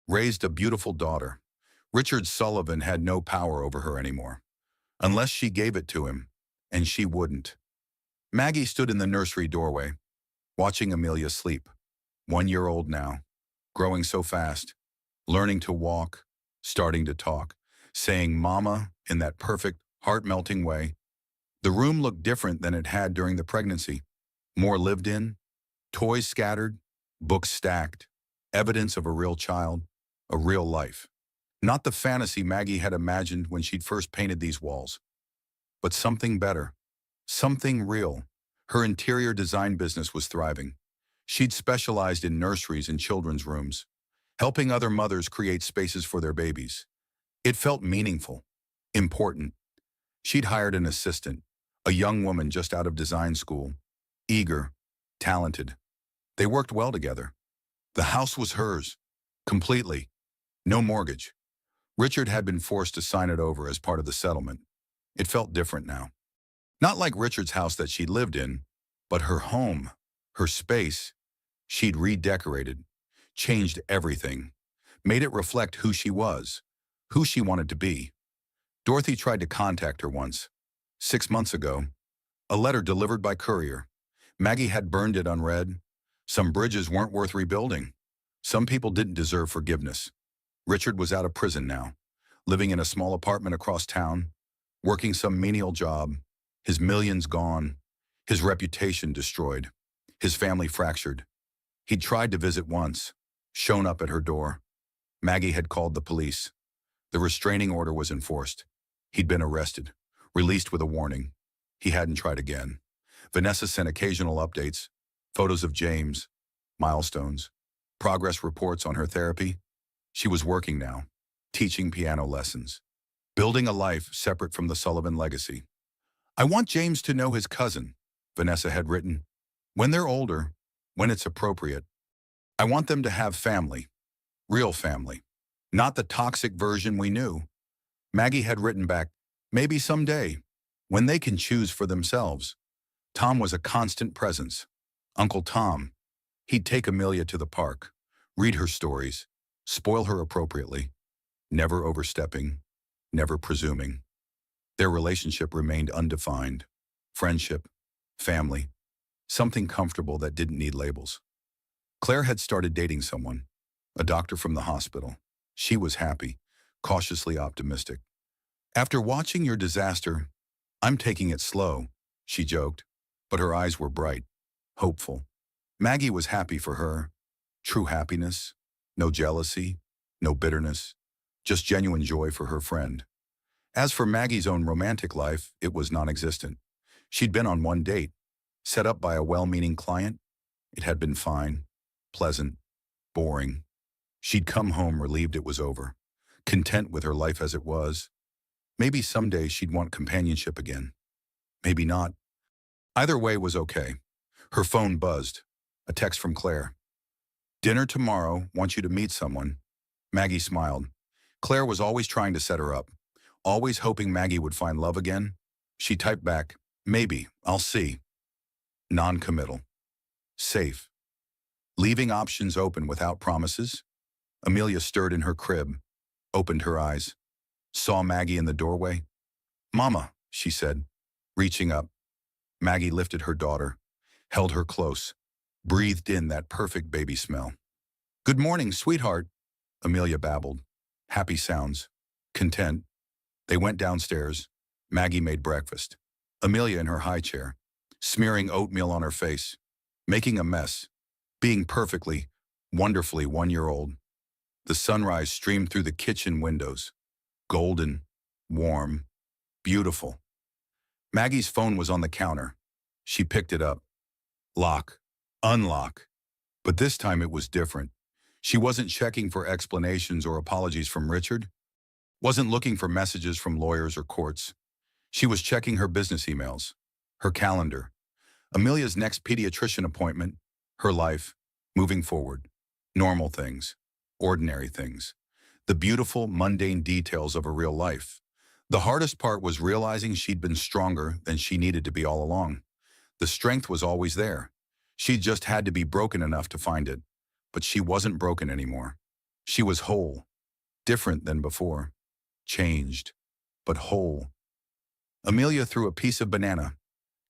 raised a beautiful daughter. Richard Sullivan had no power over her anymore, unless she gave it to him, and she wouldn't. Maggie stood in the nursery doorway, watching Amelia sleep. 1 year old now, growing so fast, learning to walk, starting to talk, saying mama in that perfect, heart-melting way. The room looked different than it had during the pregnancy. More lived in, toys scattered, books stacked, evidence of a real child, a real life. Not the fantasy Maggie had imagined when she'd first painted these walls, but something better, something real. Her interior design business was thriving. She'd specialized in nurseries and children's rooms, helping other mothers create spaces for their babies. It felt meaningful, important. She'd hired an assistant, a young woman just out of design school, eager, talented. They worked well together. The house was hers, completely. No mortgage. Richard had been forced to sign it over as part of the settlement. It felt different now. Not like Richard's house that she'd lived in, but her home, her space. She'd redecorated, changed everything, made it reflect who she was, who she wanted to be. Dorothy tried to contact her once, 6 months ago. A letter delivered by courier. Maggie had burned it unread. Some bridges weren't worth rebuilding. Some people didn't deserve forgiveness. Richard was out of prison now, living in a small apartment across town, working some menial job, his millions gone, his reputation destroyed, his family fractured. He'd tried to visit once, shown up at her door. Maggie had called the police. The restraining order was enforced. He'd been arrested, released with a warning. He hadn't tried again. Vanessa sent occasional updates, photos of James, milestones, progress reports on her therapy. She was working now, teaching piano lessons, building a life separate from the Sullivan legacy. I want James to know his cousin, Vanessa had written. When they're older, when it's appropriate, I want them to have family, real family, not the toxic version we knew. Maggie had written back, maybe someday, when they can choose for themselves. Tom was a constant presence. Uncle Tom. He'd take Amelia to the park, read her stories, spoil her appropriately, never overstepping, never presuming. Their relationship remained undefined. Friendship, family, something comfortable that didn't need labels. Claire had started dating someone, a doctor from the hospital. She was happy, cautiously optimistic. After watching your disaster, I'm taking it slow, she joked, but her eyes were bright, hopeful. Maggie was happy for her. True happiness, no jealousy, no bitterness, just genuine joy for her friend. As for Maggie's own romantic life, it was non-existent. She'd been on one date, set up by a well-meaning client. It had been fine, pleasant, boring. She'd come home relieved it was over, content with her life as it was. Maybe someday she'd want companionship again. Maybe not. Either way was okay. Her phone buzzed. A text from Claire. Dinner tomorrow, want you to meet someone. Maggie smiled. Claire was always trying to set her up, always hoping Maggie would find love again. She typed back, maybe, I'll see. Non-committal. Safe. Leaving options open without promises. Amelia stirred in her crib, opened her eyes, saw Maggie in the doorway. Mama, she said, reaching up. Maggie lifted her daughter, held her close, breathed in that perfect baby smell. Good morning, sweetheart, Amelia babbled. Happy sounds. Content. They went downstairs. Maggie made breakfast. Amelia in her high chair, smearing oatmeal on her face, making a mess, being perfectly, wonderfully 1-year-old. The sunrise streamed through the kitchen windows. Golden, warm, beautiful. Maggie's phone was on the counter. She picked it up. Lock. Unlock. But this time it was different. She wasn't checking for explanations or apologies from Richard. Wasn't looking for messages from lawyers or courts. She was checking her business emails, her calendar, Amelia's next pediatrician appointment, her life, moving forward. Normal things, ordinary things, the beautiful, mundane details of a real life. The hardest part was realizing she'd been stronger than she needed to be all along. The strength was always there. She just had to be broken enough to find it. But she wasn't broken anymore. She was whole, different than before, changed, but whole. Amelia threw a piece of banana.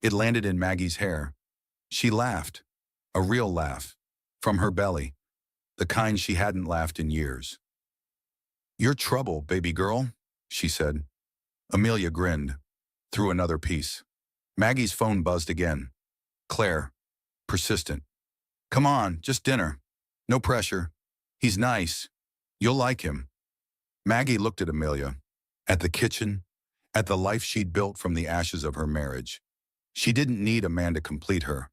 It landed in Maggie's hair. She laughed, a real laugh, from her belly, the kind she hadn't laughed in years. You're trouble, baby girl, she said. Amelia grinned, threw another piece. Maggie's phone buzzed again. Claire, persistent. Come on, just dinner. No pressure. He's nice. You'll like him. Maggie looked at Amelia, at the kitchen, at the life she'd built from the ashes of her marriage. She didn't need a man to complete her.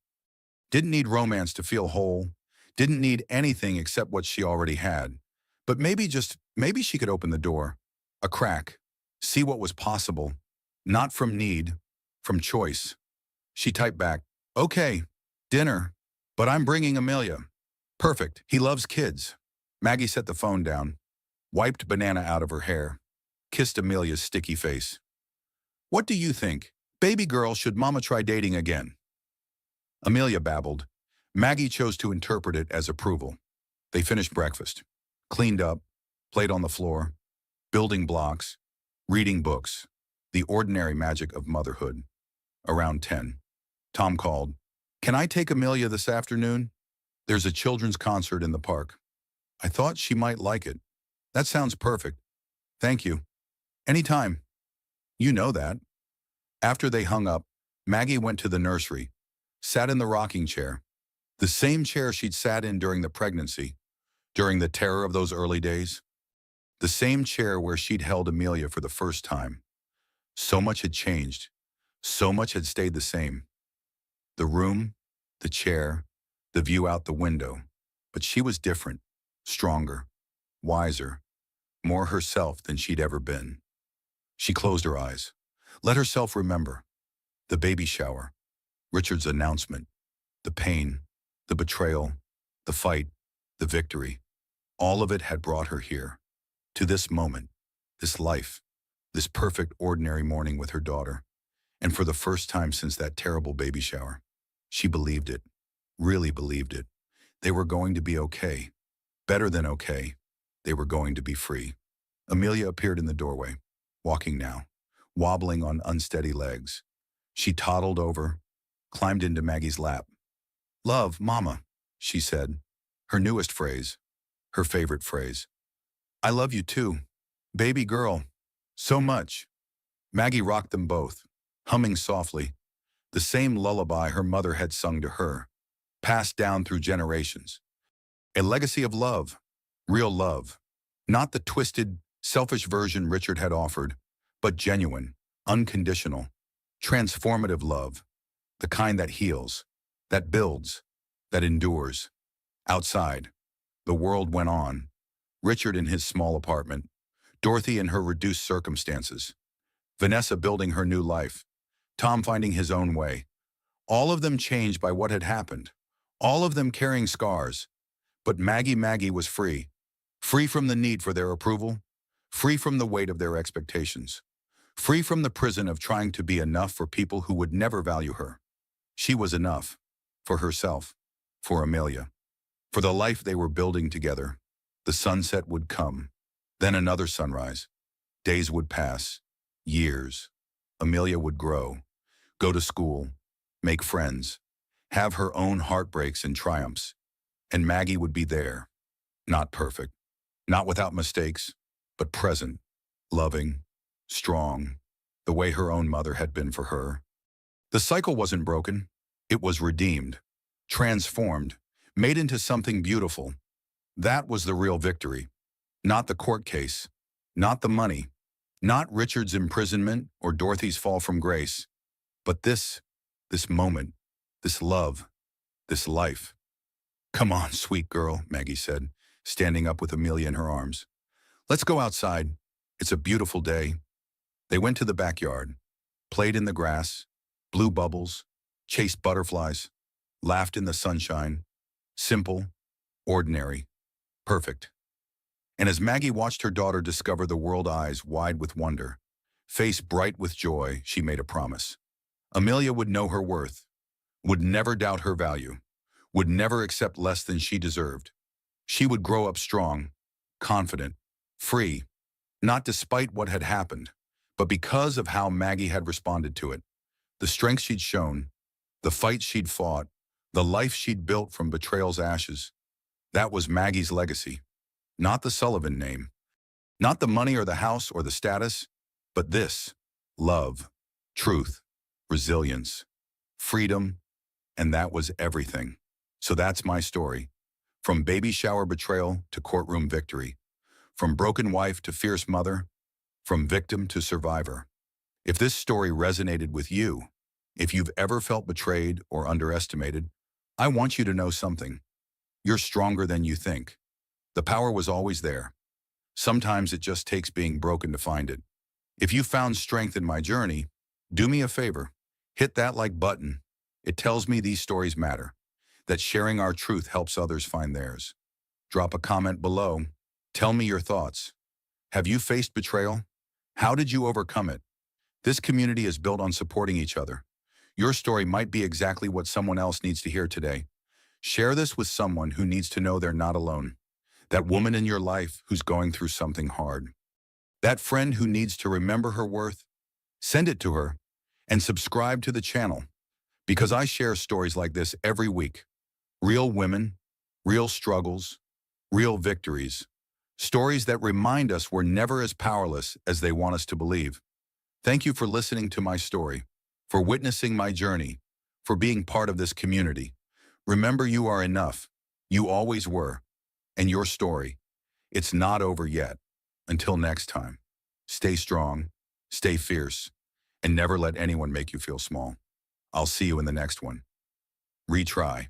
Didn't need romance to feel whole. Didn't need anything except what she already had. But maybe she could open the door, a crack, see what was possible, not from need, from choice. She typed back, okay, dinner, but I'm bringing Amelia. Perfect, he loves kids. Maggie set the phone down, wiped banana out of her hair, kissed Amelia's sticky face. What do you think? Baby girl, should mama try dating again? Amelia babbled. Maggie chose to interpret it as approval. They finished breakfast, cleaned up, played on the floor, building blocks, reading books, the ordinary magic of motherhood. Around 10, Tom called. Can I take Amelia this afternoon? There's a children's concert in the park. I thought she might like it. That sounds perfect. Thank you. Anytime. You know that. After they hung up, Maggie went to the nursery, sat in the rocking chair, the same chair she'd sat in during the pregnancy, during the terror of those early days, the same chair where she'd held Amelia for the first time. So much had changed. So much had stayed the same. The room, the chair, the view out the window. But she was different, stronger, wiser, more herself than she'd ever been. She closed her eyes, let herself remember. The baby shower, Richard's announcement, the pain, the betrayal, the fight, the victory. All of it had brought her here, to this moment, this life, this perfect ordinary morning with her daughter. And for the first time since that terrible baby shower, she believed it, really believed it. They were going to be okay, better than okay. They were going to be free. Amelia appeared in the doorway, walking now, wobbling on unsteady legs. She toddled over, climbed into Maggie's lap. Love, Mama, she said, her newest phrase, her favorite phrase. I love you too, baby girl, so much. Maggie rocked them both, humming softly, the same lullaby her mother had sung to her, passed down through generations. A legacy of love, real love, not the twisted, selfish version Richard had offered, but genuine, unconditional, transformative love, the kind that heals, that builds, that endures. Outside, the world went on. Richard in his small apartment, Dorothy in her reduced circumstances, Vanessa building her new life, Tom finding his own way, All of them changed by what had happened. All of them carrying scars. But Maggie was free. Free from the need for their approval. Free from the weight of their expectations. Free from the prison of trying to be enough for people who would never value her. She was enough. For herself. For Amelia. For the life they were building together. The sunset would come. Then another sunrise. Days would pass. Years. Amelia would grow. Go to school. Make friends. Have her own heartbreaks and triumphs. And Maggie would be there. Not perfect. Not without mistakes. But present. Loving. Strong. The way her own mother had been for her. The cycle wasn't broken. It was redeemed. Transformed. Made into something beautiful. That was the real victory. Not the court case. Not the money. Not Richard's imprisonment or Dorothy's fall from grace. But this moment. This love. This life. Come on, sweet girl, Maggie said, standing up with Amelia in her arms. Let's go outside. It's a beautiful day. They went to the backyard, played in the grass, blew bubbles, chased butterflies, laughed in the sunshine. Simple, ordinary, perfect. And as Maggie watched her daughter discover the world, eyes wide with wonder, face bright with joy, she made a promise. Amelia would know her worth, would never doubt her value, would never accept less than she deserved. She would grow up strong, confident, free, not despite what had happened, but because of how Maggie had responded to it. The strength she'd shown, the fight she'd fought, the life she'd built from betrayal's ashes. That was Maggie's legacy. Not the Sullivan name, not the money or the house or the status, but this: love, truth, resilience, freedom, and that was everything. So that's my story. From baby shower betrayal to courtroom victory. From broken wife to fierce mother. From victim to survivor. If this story resonated with you, if you've ever felt betrayed or underestimated, I want you to know something. You're stronger than you think. The power was always there. Sometimes it just takes being broken to find it. If you found strength in my journey, do me a favor. Hit that like button. It tells me these stories matter, that sharing our truth helps others find theirs. Drop a comment below. Tell me your thoughts. Have you faced betrayal? How did you overcome it? This community is built on supporting each other. Your story might be exactly what someone else needs to hear today. Share this with someone who needs to know they're not alone. That woman in your life who's going through something hard. That friend who needs to remember her worth. Send it to her and subscribe to the channel, because I share stories like this every week. Real women, real struggles, real victories. Stories that remind us we're never as powerless as they want us to believe. Thank you for listening to my story, for witnessing my journey, for being part of this community. Remember, you are enough. You always were. And your story, it's not over yet. Until next time, stay strong, stay fierce, and never let anyone make you feel small. I'll see you in the next one. Retry.